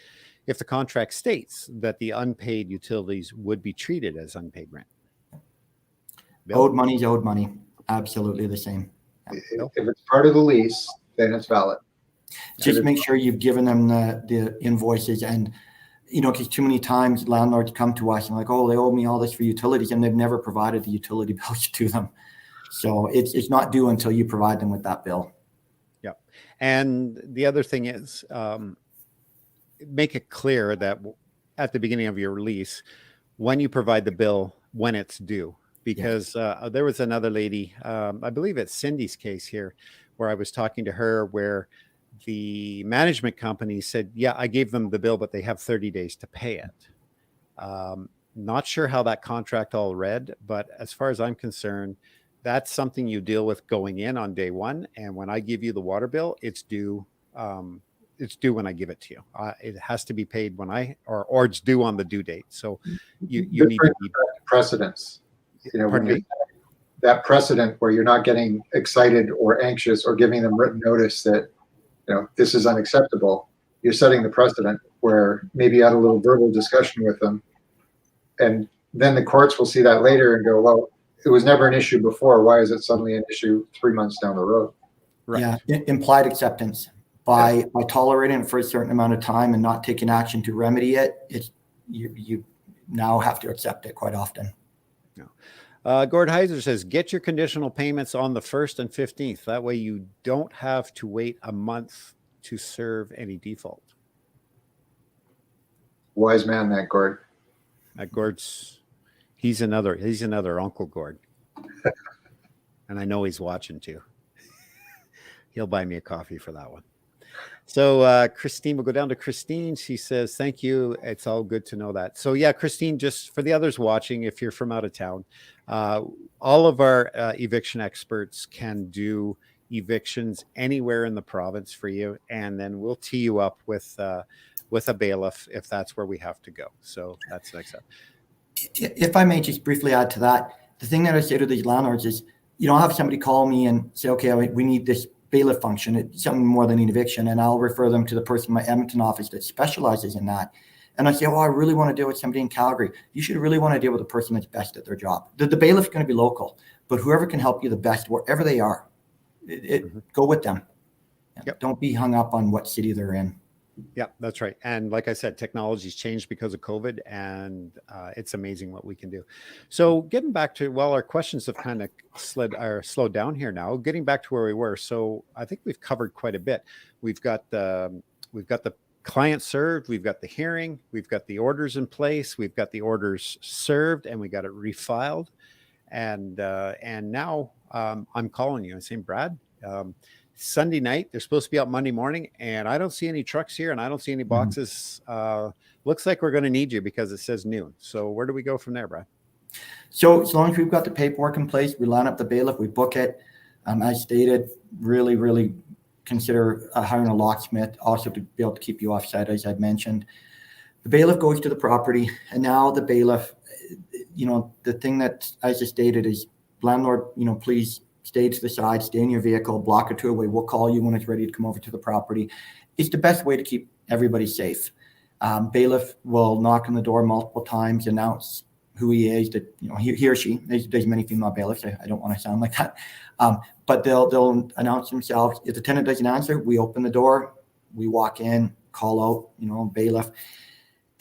if the contract states that the unpaid utilities would be treated as unpaid rent? Bill? Owed money is owed money. Absolutely the same. If it's part of the lease, then it's valid. Just make sure you've given them the invoices, and because too many times landlords come to us and like, oh, they owe me all this for utilities, and they've never provided the utility bills to them. So it's not due until you provide them with that bill. Yeah. And the other thing is, make it clear that at the beginning of your lease, when you provide the bill, when it's due, because there was another lady, I believe it's Cindy's case here, where I was talking to her, where the management company said, yeah, I gave them the bill, but they have 30 days to pay it. Not sure how that contract all read, but as far as I'm concerned, that's something you deal with going in on day one. And when I give you the water bill, it's due. It's due when I give it to you. It has to be paid when or it's due on the due date. So you need to be precedence. Pardon me? That precedent where you're not getting excited or anxious or giving them written notice that this is unacceptable. You're setting the precedent where maybe you had a little verbal discussion with them, and then the courts will see that later and go, well, it was never an issue before. Why is it suddenly an issue 3 months down the road? right. Yeah, implied acceptance. By tolerating it for a certain amount of time and not taking action to remedy it, you now have to accept it quite often. Gord Heiser says, get your conditional payments on the 1st and 15th. That way you don't have to wait a month to serve any default. Wise man, that Gord. Gord's, he's another Uncle Gord. And I know he's watching too. He'll buy me a coffee for that one. So Christine, we'll go down to Christine. She says, thank you. It's all good to know that. So yeah, Christine, just for the others watching, if you're from out of town, all of our eviction experts can do evictions anywhere in the province for you. And then we'll tee you up with a bailiff if that's where we have to go. So that's next up. If I may just briefly add to that, the thing that I say to these landlords is, I'll have somebody call me and say, okay, we need this bailiff function. It's something more than an eviction. And I'll refer them to the person in my Edmonton office that specializes in that. And I say, oh, I really want to deal with somebody in Calgary. You should really want to deal with the person that's best at their job. The bailiff is going to be local, but whoever can help you the best, wherever they are, go with them. Yep. Don't be hung up on what city they're in. Yeah, that's right. And like I said, technology's changed because of COVID, and it's amazing what we can do. So getting back to, our questions have kind of slowed down here now, getting back to where we were. So I think we've covered quite a bit. We've got we've got the client served, we've got the hearing, we've got the orders in place, we've got the orders served, and we got it refiled. And now I'm calling you and saying, Brad, Sunday night, they're supposed to be out Monday morning, and I don't see any trucks here, and I don't see any boxes. Looks like we're going to need you because it says noon. So where do we go from there, Brad? So as long as we've got the paperwork in place, we line up the bailiff, we book it. As stated, really consider hiring a locksmith also to be able to keep you offsite, as I've mentioned. The bailiff goes to the property, and now the bailiff, the thing that, as I stated, is landlord, please stay to the side, stay in your vehicle, block it 2 away. We'll call you when it's ready to come over to the property. It's the best way to keep everybody safe. Bailiff will knock on the door multiple times, announce who he is, that he or she. There's many female bailiffs. I don't want to sound like that, but they'll announce themselves. If the tenant doesn't answer, we open the door, we walk in, call out, bailiff,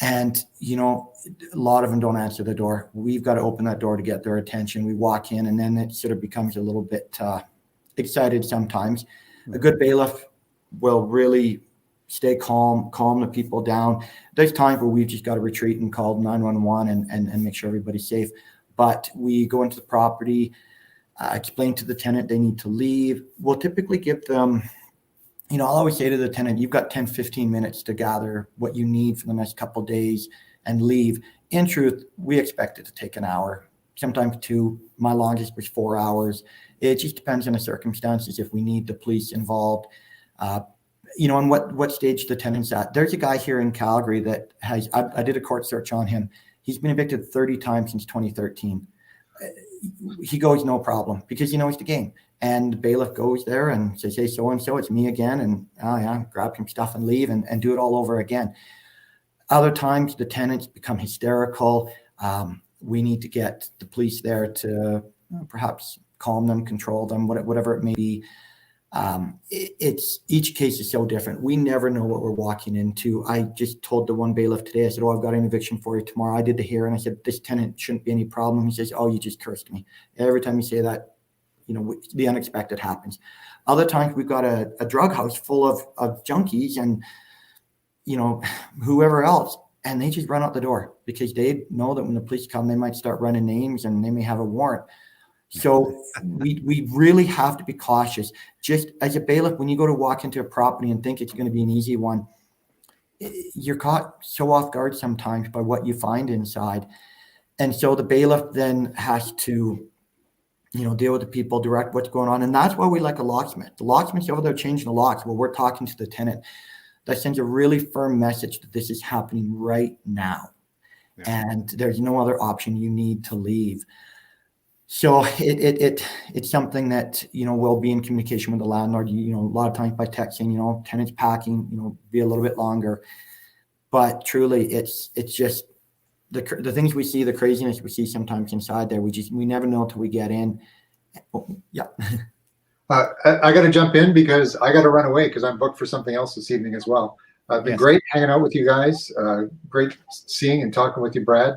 and a lot of them don't answer the door. We've got to open that door to get their attention. We walk in, and then it sort of becomes a little bit excited sometimes. A good bailiff will really stay calm the people down. There's times where we've just got to retreat and call 911 and make sure everybody's safe. But we go into the property, explain to the tenant they need to leave. We'll typically give them, I'll always say to the tenant, you've got 10, 15 minutes to gather what you need for the next couple of days and leave. In truth, we expect it to take an hour, sometimes 2. My longest was 4 hours. It just depends on the circumstances, if we need the police involved. And what stage the tenant's at. There's a guy here in Calgary that I did a court search on him. He's been evicted 30 times since 2013. He goes, no problem, because he knows the game. And the bailiff goes there and says, hey, so-and-so, it's me again. And grab some stuff and leave and do it all over again. Other times the tenants become hysterical. We need to get the police there to perhaps calm them, control them, whatever it may be. It's each case is so different. We never know what we're walking into. I just told the one bailiff today, I said, I've got an eviction for you tomorrow. I did the hearing. I said, this tenant shouldn't be any problem. He says, you just cursed me. Every time you say that, the unexpected happens. Other times we've got a drug house full of junkies and, whoever else, and they just run out the door because they know that when the police come, they might start running names and they may have a warrant. So we really have to be cautious. Just as a bailiff, when you go to walk into a property and think it's going to be an easy one, you're caught so off guard sometimes by what you find inside. And so the bailiff then has to, deal with the people, direct what's going on. And that's why we like a locksmith. The locksmith's over there changing the locks while we're talking to the tenant. That sends a really firm message that this is happening right now. Yeah. And there's no other option. You need to leave. So it's something that, we'll be in communication with the landlord, a lot of times by texting, tenants packing, be a little bit longer. But truly, it's just the things we see, the craziness we see sometimes inside there. We never know until we get in. Yeah. I got to jump in because I got to run away because I'm booked for something else this evening as well. Been great hanging out with you guys. Great seeing and talking with you, Brad.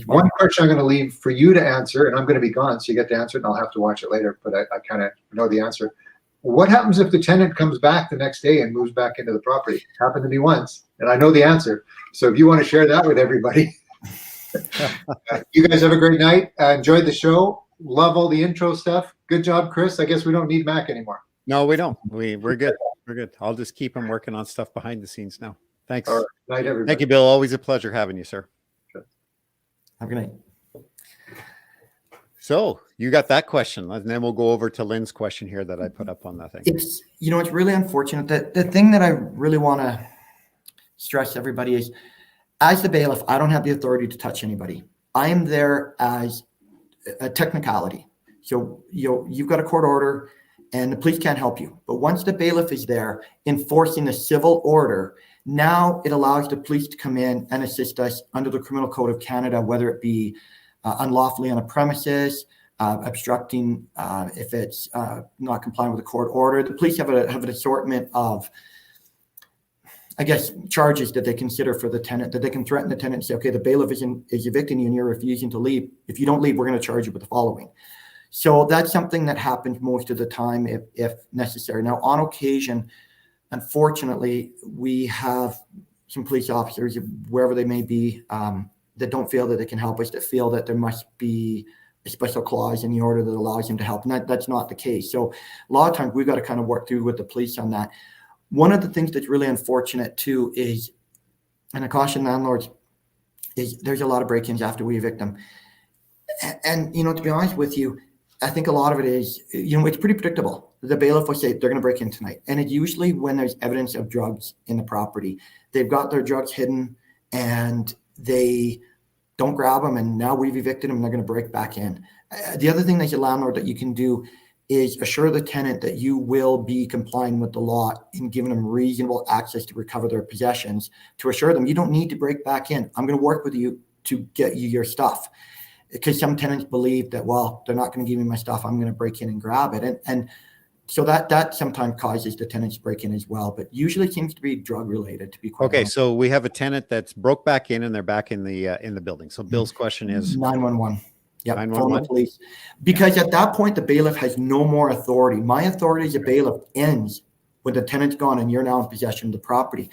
One question I'm going to leave for you to answer, and I'm going to be gone, so you get to answer it, and I'll have to watch it later, but I kind of know the answer. What happens if the tenant comes back the next day and moves back into the property? Happened to me once, and I know the answer. So if you want to share that with everybody. You guys have a great night. Enjoyed the show. Love all the intro stuff. Good job, Chris. I guess we don't need Mac anymore. No, we don't. We're good. We're good. I'll just keep him working on stuff behind the scenes now. Thanks. All right. Night, everybody. Thank you, Bill. Always a pleasure having you, sir. Have a good night. So you got that question, and then we'll go over to Lynn's question here that I put up on that thing. It's really unfortunate that the thing that I really want to stress to everybody is, as the bailiff, I don't have the authority to touch anybody. I am there as a technicality. So you've got a court order and the police can't help you. But once the bailiff is there enforcing the civil order, now it allows the police to come in and assist us under the Criminal Code of Canada, whether it be unlawfully on a premises, obstructing if it's not complying with a court order. The police have an assortment of, I guess, charges that they consider for the tenant, that they can threaten the tenant and say, okay, the bailiff is evicting you and you're refusing to leave. If you don't leave, we're going to charge you with the following. So that's something that happens most of the time if necessary. Now, on occasion, Unfortunately, we have some police officers, wherever they may be, that don't feel that they can help us, that feel that there must be a special clause in the order that allows them to help. And that's not the case. So a lot of times we've got to kind of work through with the police on that. One of the things that's really unfortunate too is, and I caution landlords, is there's a lot of break-ins after we evict them. And, to be honest with you, I think a lot of it is, it's pretty predictable. The bailiff will say they're going to break in tonight. And it's usually when there's evidence of drugs in the property. They've got their drugs hidden and they don't grab them. And now we've evicted them and they're going to break back in. The other thing as a landlord that you can do is assure the tenant that you will be complying with the law in giving them reasonable access to recover their possessions, to assure them you don't need to break back in. I'm going to work with you to get you your stuff. Because some tenants believe that, well, they're not going to give me my stuff, I'm going to break in and grab it. And so that sometimes causes the tenants to break in as well, but usually seems to be drug related, to be quite Okay, honest. so we have a tenant that's broke back in and they're back in the building. So Bill's question is 911. Yeah, phone the 911? police. Because at that point, the bailiff has no more authority. My authority as a bailiff ends when the tenant's gone and you're now in possession of the property.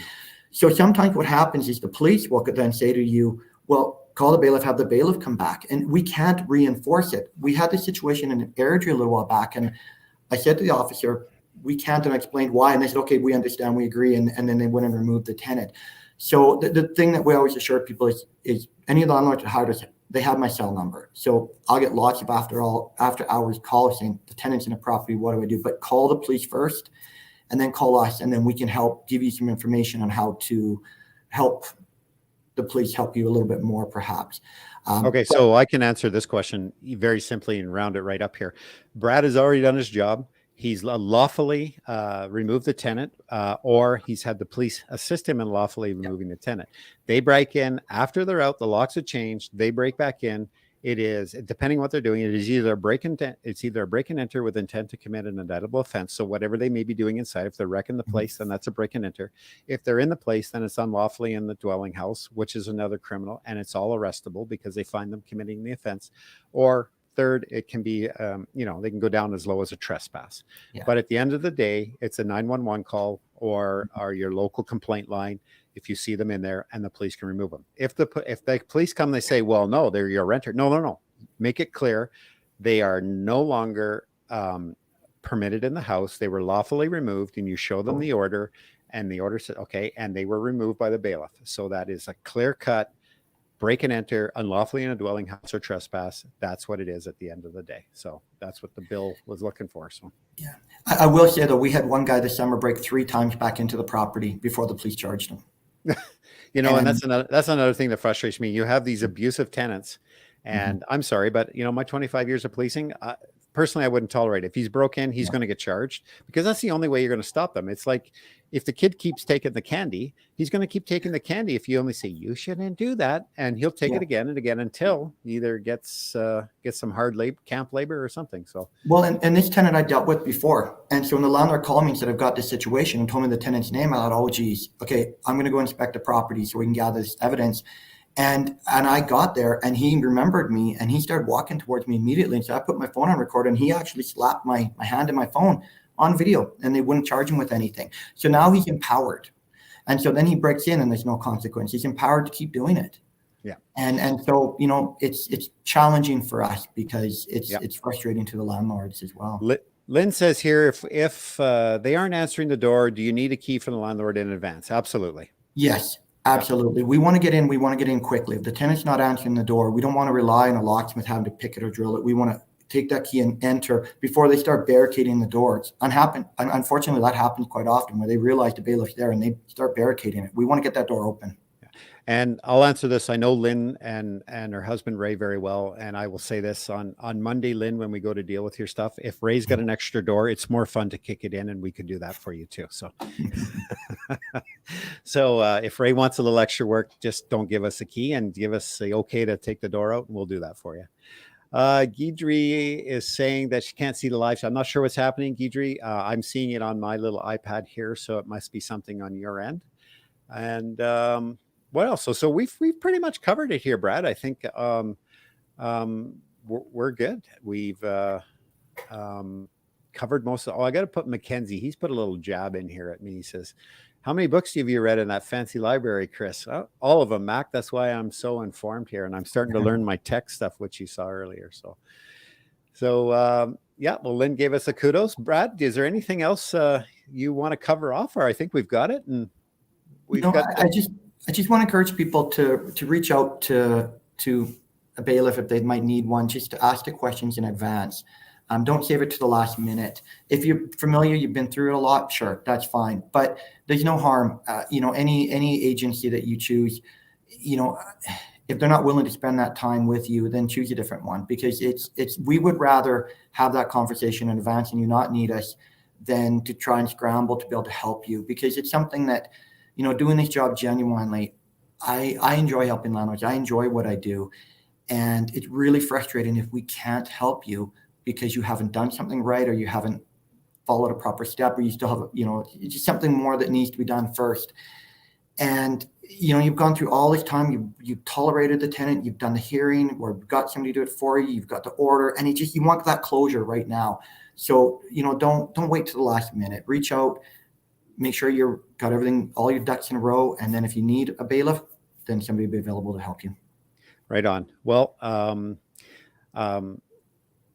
So sometimes what happens is the police will then say to you, well, call the bailiff, have the bailiff come back. And we can't reinforce it. We had this situation in Airdrie a little while back, and I said to the officer, we can't, and I explained why. And they said, okay, we understand, we agree. And then they went and removed the tenant. So the thing that we always assure people is any of the landlords that hired us, they have my cell number. So I'll get lots of after hours calls saying the tenant's in a property, what do I do? But call the police first and then call us, and then we can help give you some information on how to help the police help you a little bit more, perhaps. Okay, so I can answer this question very simply and round it right up here. Brad has already done his job. He's lawfully removed the tenant, or he's had the police assist him in lawfully removing the tenant. They break in after they're out. The locks have changed. They break back in. It is, depending on what they're doing, it is either a break and enter with intent to commit an indictable offense. So whatever they may be doing inside, if they're wrecking the place, then that's a break and enter. If they're in the place, then it's unlawfully in the dwelling house, which is another criminal, and it's all arrestable because they find them committing the offense. Or third, it can be, they can go down as low as a trespass. Yeah. But at the end of the day, it's a 911 call or your local complaint line if you see them in there, and the police can remove them. If the police come, they say, well, no, they're your renter. No. Make it clear they are no longer permitted in the house. They were lawfully removed, and you show them the order, and the order said, okay, and they were removed by the bailiff. So that is a clear cut break and enter unlawfully in a dwelling house or trespass. That's what it is at the end of the day. So that's what the bill was looking for. So yeah, I will say though, we had one guy this summer break 3 times back into the property before the police charged him. And that's another thing that frustrates me. You have these abusive tenants, and I'm sorry, but my 25 years of policing, personally, I wouldn't tolerate it. If he's broke in, he's going to get charged, because that's the only way you're going to stop them. It's like if the kid keeps taking the candy, he's going to keep taking the candy. If you only say you shouldn't do that, and he'll take it again and again until he either gets some hard camp labor or something. So well, and this tenant I dealt with before, and so when the landlord called me and said I've got this situation and told me the tenant's name, I thought, oh geez, okay, I'm going to go inspect the property so we can gather this evidence. And I got there and he remembered me and he started walking towards me immediately. And so I put my phone on record and he actually slapped my hand in my phone on video, and they wouldn't charge him with anything. So now he's empowered. And so then he breaks in and there's no consequence. He's empowered to keep doing it. Yeah. And so, it's challenging for us because it's frustrating to the landlords as well. Lynn says here, if they aren't answering the door, do you need a key from the landlord in advance? Absolutely. Yes. Absolutely. We want to get in. We want to get in quickly. If the tenant's not answering the door, we don't want to rely on a locksmith having to pick it or drill it. We want to take that key and enter before they start barricading the doors. Unfortunately, that happens quite often where they realize the bailiff's there and they start barricading it. We want to get that door open. And I'll answer this. I know Lynn and her husband, Ray, very well. And I will say this on Monday, Lynn, when we go to deal with your stuff, if Ray's got an extra door, it's more fun to kick it in, and we could do that for you too. So, if Ray wants a little extra work, just don't give us a key and give us the okay to take the door out, and we'll do that for you. Guidry is saying that she can't see the live. So I'm not sure what's happening, Guidry. I'm seeing it on my little iPad here, so it must be something on your end. And what else? So we've pretty much covered it here, Brad. I think we're good. We've covered most of. Oh, I got to put Mackenzie. He's put a little jab in here at me. He says, "How many books have you read in that fancy library, Chris?" Oh, all of them, Mac. That's why I'm so informed here, and I'm starting to learn my tech stuff, which you saw earlier. So yeah. Well, Lynn gave us a kudos. Brad, is there anything else you want to cover off, or I think we've got it, and we've got. I just want to encourage people to reach out to a bailiff if they might need one, just to ask the questions in advance. Don't save it to the last minute. If you're familiar, you've been through it a lot, sure, that's fine. But there's no harm. Any agency that you choose, if they're not willing to spend that time with you, then choose a different one, because we would rather have that conversation in advance and you not need us than to try and scramble to be able to help you, because it's something that, doing this job genuinely, I enjoy helping landlords. I enjoy what I do. And it's really frustrating if we can't help you because you haven't done something right, or you haven't followed a proper step, or you still have, it's just something more that needs to be done first. And, you've gone through all this time, you've tolerated the tenant, you've done the hearing, or got somebody to do it for you, you've got the order, and you want that closure right now. So, don't wait to the last minute. Reach out, make sure you've got everything, all your ducks in a row. And then if you need a bailiff, then somebody will be available to help you. Right on. Well, I'm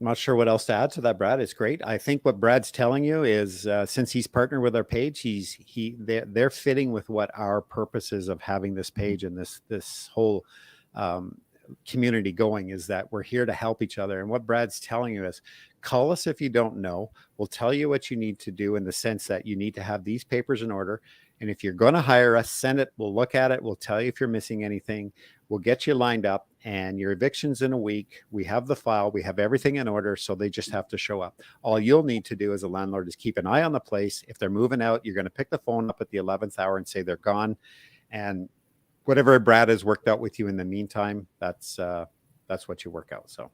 not sure what else to add to that, Brad. It's great. I think what Brad's telling you is, since he's partnered with our page, they're fitting with what our purpose is of having this page and this whole community going, is that we're here to help each other. And what Brad's telling you is, call us if you don't know. We'll tell you what you need to do, in the sense that you need to have these papers in order. And if you're going to hire us, send it. We'll look at it. We'll tell you if you're missing anything. We'll get you lined up, and your eviction's in a week. We have the file. We have everything in order. So they just have to show up. All you'll need to do as a landlord is keep an eye on the place. If they're moving out, you're going to pick the phone up at the 11th hour and say they're gone. And whatever Brad has worked out with you in the meantime, that's what you work out. So,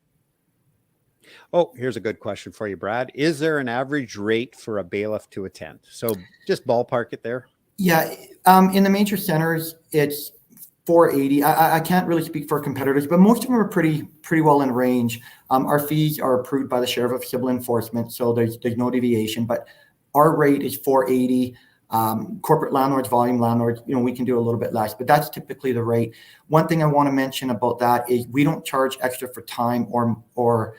oh, here's a good question for you, Brad. Is there an average rate for a bailiff to attend? So just ballpark it there. Yeah. In the major centers, it's $480. I can't really speak for competitors, but most of them are pretty well in range. Our fees are approved by the Sheriff of Civil Enforcement, so there's no deviation. But our rate is $480. Corporate landlords, volume landlords, we can do a little bit less, but that's typically the rate. One thing I want to mention about that is we don't charge extra for time or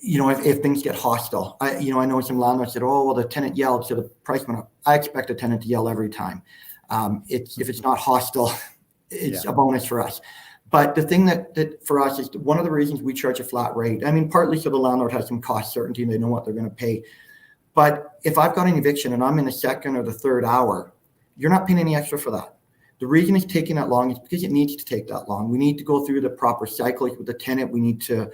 if things get hostile. I know some landlords said, "Oh, well, the tenant yelled, so the price went up." I expect a tenant to yell every time. If it's not hostile, it's a bonus for us. But the thing that for us is one of the reasons we charge a flat rate. I mean, partly so the landlord has some cost certainty and they know what they're going to pay. But if I've got an eviction and I'm in the second or the third hour, you're not paying any extra for that. The reason it's taking that long is because it needs to take that long. We need to go through the proper cycles with the tenant. We need to,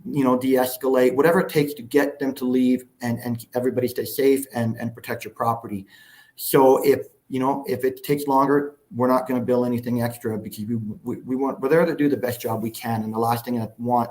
de-escalate, whatever it takes to get them to leave and everybody stay safe and protect your property. So if it takes longer, we're not going to bill anything extra, because we're there to do the best job we can. And the last thing I want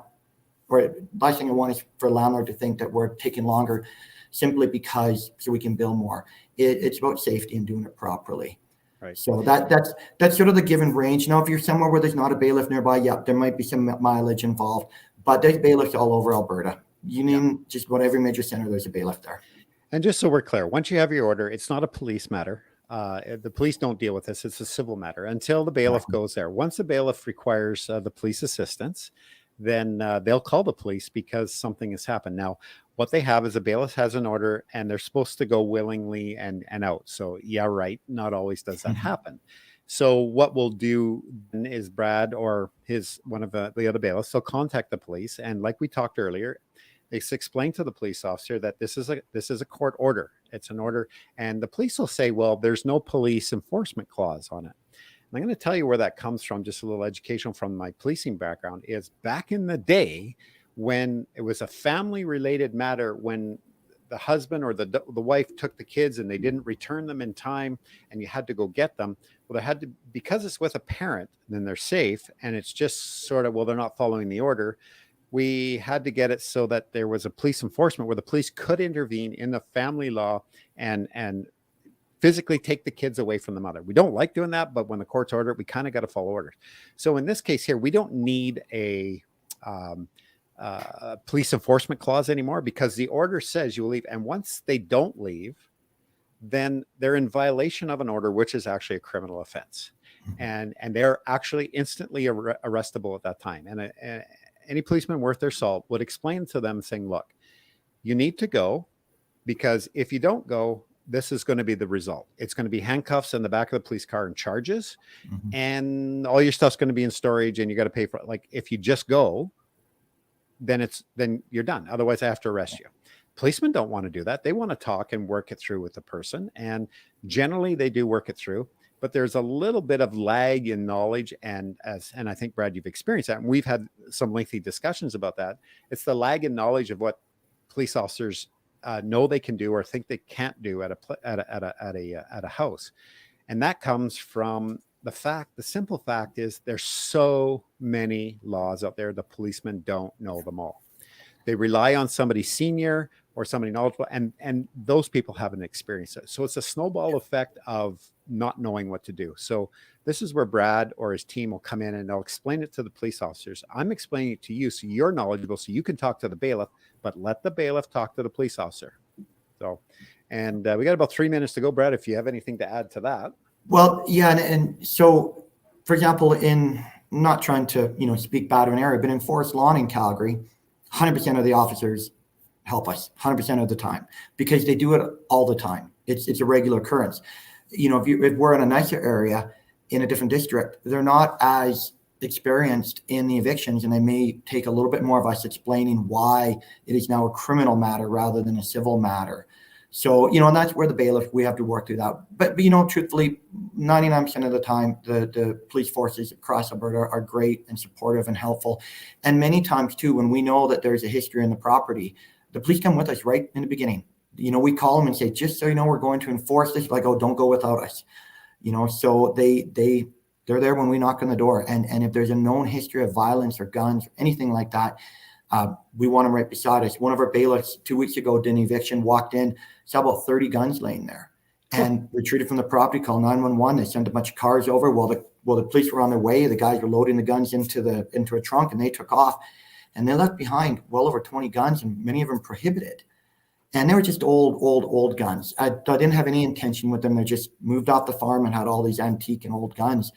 is for a landlord to think that we're taking longer simply because so we can bill more. It's about safety and doing it properly. Right. So that's sort of the given range. Now, if you're somewhere where there's not a bailiff nearby, there might be some mileage involved, but there's bailiffs all over Alberta. You name just about every major center, there's a bailiff there. And just so we're clear, once you have your order, it's not a police matter. The police don't deal with this. It's a civil matter until the bailiff goes there. Once the bailiff requires the police assistance, then they'll call the police because something has happened. Now, what they have is a bailiff has an order and they're supposed to go willingly and out. So yeah, right. Not always does that happen. So what we'll do is Brad or one of the other bailiffs, they'll contact the police. And like we talked earlier, they explain to the police officer that this is a court order. It's an order. And the police will say, well, there's no police enforcement clause on it. And I'm going to tell you where that comes from. Just a little education from my policing background is back in the day when it was a family related matter, when the husband or the wife took the kids and they didn't return them in time and you had to go get them. Well, because it's with a parent, then they're safe. And it's just sort of, well, they're not following the order. We had to get it so that there was a police enforcement where the police could intervene in the family law and physically take the kids away from the mother. We don't like doing that, but when the court's order, we kind of got to follow orders. So in this case here, we don't need a police enforcement clause anymore, because the order says you will leave. And once they don't leave, then they're in violation of an order, which is actually a criminal offense. And they're actually instantly arrestable at that time. And any policeman worth their salt would explain to them saying, look, you need to go, because if you don't go, this is going to be the result. It's going to be handcuffs in the back of the police car and charges, and all your stuff's going to be in storage, and you got to pay for it. Like, if you just go, then you're done. Otherwise, I have to arrest you. Policemen don't want to do that. They want to talk and work it through with the person, and generally they do work it through. But there's a little bit of lag in knowledge, and I think, Brad, you've experienced that, and we've had some lengthy discussions about that. It's the lag in knowledge of what police officers know they can do or think they can't do at a house, and that comes from the simple fact is there's so many laws out there. The policemen don't know them all. They rely on somebody senior or somebody knowledgeable, and those people haven't experienced it. So it's a snowball effect of not knowing what to do. So this is where Brad or his team will come in and they'll explain it to the police officers. I'm explaining it to you so you're knowledgeable, so you can talk to the bailiff, but let the bailiff talk to the police officer. So, and we got about 3 minutes to go, Brad, if you have anything to add to that. Well, yeah. And so, for example, in not trying to, speak bad of an area, but in Forest Lawn in Calgary, 100% of the officers help us 100% of the time, because they do it all the time. It's a regular occurrence. If we're in a nicer area in a different district, they're not as experienced in the evictions, and they may take a little bit more of us explaining why it is now a criminal matter rather than a civil matter. So, and that's where the bailiff, we have to work through that. But truthfully, 99% of the time, the police forces across Alberta are great and supportive and helpful. And many times too, when we know that there's a history in the property, the police come with us right in the beginning. We call them and say, just so you know, we're going to enforce this. Like, oh, don't go without us. So they're there when we knock on the door. And if there's a known history of violence or guns or anything like that, we want them right beside us. One of our bailiffs 2 weeks ago did an eviction, walked in, saw about 30 guns laying there, and retreated from the property, called 911. They sent a bunch of cars over. While the police were on their way, the guys were loading the guns into a trunk, and they took off. And they left behind well over 20 guns, and many of them prohibited. And they were just old guns. I didn't have any intention with them. They just moved off the farm and had all these antique and old guns.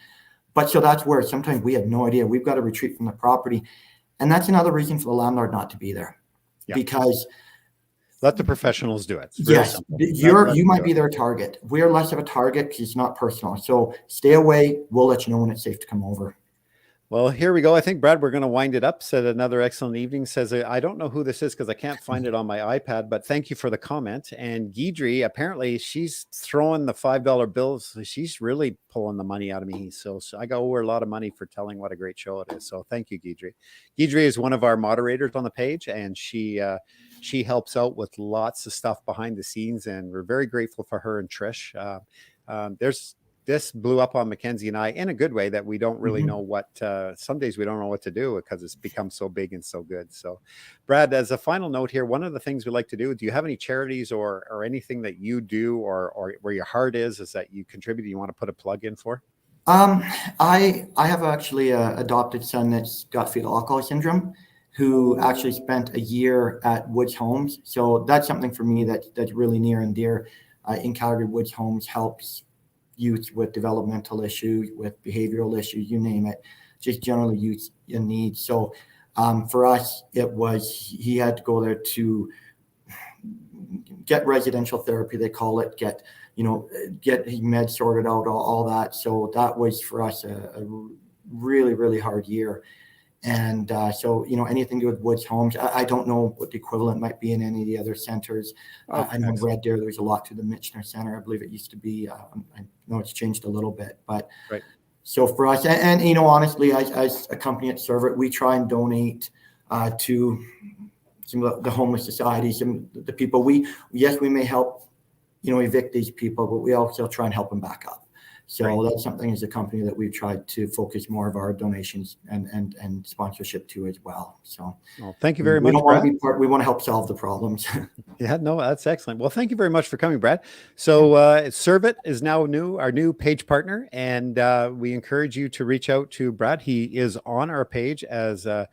But so that's where sometimes we have no idea. We've got to retreat from the property. And that's another reason for the landlord not to be there. Yeah. Because let the professionals do it. Yes, you might be their target. We're less of a target because it's not personal. So stay away. We'll let you know when it's safe to come over. Well, here we go. I think, Brad, we're going to wind it up. Said another excellent evening. Says, I don't know who this is because I can't find it on my iPad, but thank you for the comment. And Guidry, apparently she's throwing the $5 bills. She's really pulling the money out of me. So I owe her a lot of money for telling what a great show it is. So thank you, Guidry. Guidry is one of our moderators on the page, and she helps out with lots of stuff behind the scenes, and we're very grateful for her and Trish. This blew up on Mackenzie and I in a good way, that we don't really know what, some days we don't know what to do because it's become so big and so good. So Brad, as a final note here, one of the things we like to do you have any charities or anything that you do or where your heart is that you contribute, you want to put a plug in for? I have actually an adopted son that's got fetal alcohol syndrome, who actually spent a year at Woods Homes. So that's something for me that's really near and dear. In Calgary, Woods Homes helps youth with developmental issues, with behavioral issues, you name it, just generally youth in need. So for us, it was, he had to go there to get residential therapy, they call it, get his meds sorted out, all that. So that was for us a really, really hard year. And so, anything to do with Woods Homes, I don't know what the equivalent might be in any of the other centers. I know Red Deer, there's a lot to the Michener Center. I believe it used to be, I know it's changed a little bit, but right. So for us, and honestly, as a company at Serv-it, we try and donate to some of the homeless societies and the people we may help, evict these people, but we also try and help them back up. So Right. that's something as a company that we've tried to focus more of our donations and sponsorship to as well. So Well, thank you very we much, don't want Brad. to be part, we want to help solve the problems. Yeah, no, that's excellent. Well, thank you very much for coming, Brad. So Serv-it is now our new page partner, and we encourage you to reach out to Brad. He is on our page as a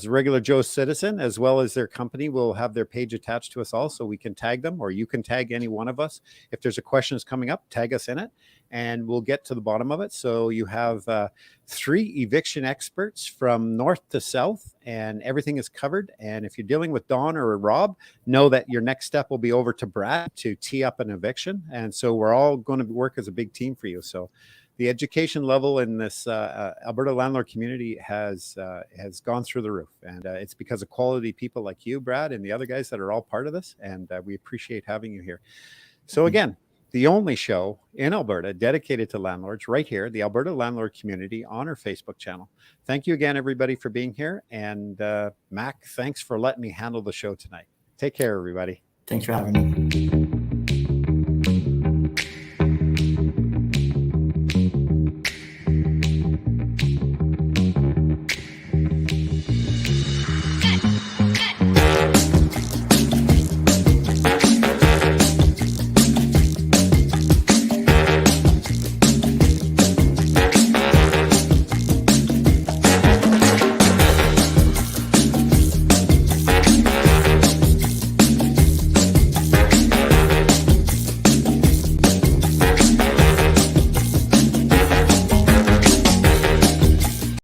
regular Joe citizen, as well as their company will have their page attached to us all, so we can tag them, or you can tag any one of us. If there's a question that's coming up, tag us in it, and we'll get to the bottom of it. So you have 3 eviction experts from north to south, and everything is covered. And if you're dealing with Don or Rob, know that your next step will be over to Brad to tee up an eviction. And so we're all going to work as a big team for you. So the education level in this Alberta landlord community has gone through the roof. And it's because of quality people like you, Brad, and the other guys that are all part of this. And we appreciate having you here. So again, the only show in Alberta dedicated to landlords right here, the Alberta Landlord Community on our Facebook channel. Thank you again, everybody, for being here. And Mac, thanks for letting me handle the show tonight. Take care, everybody. Thanks for having me.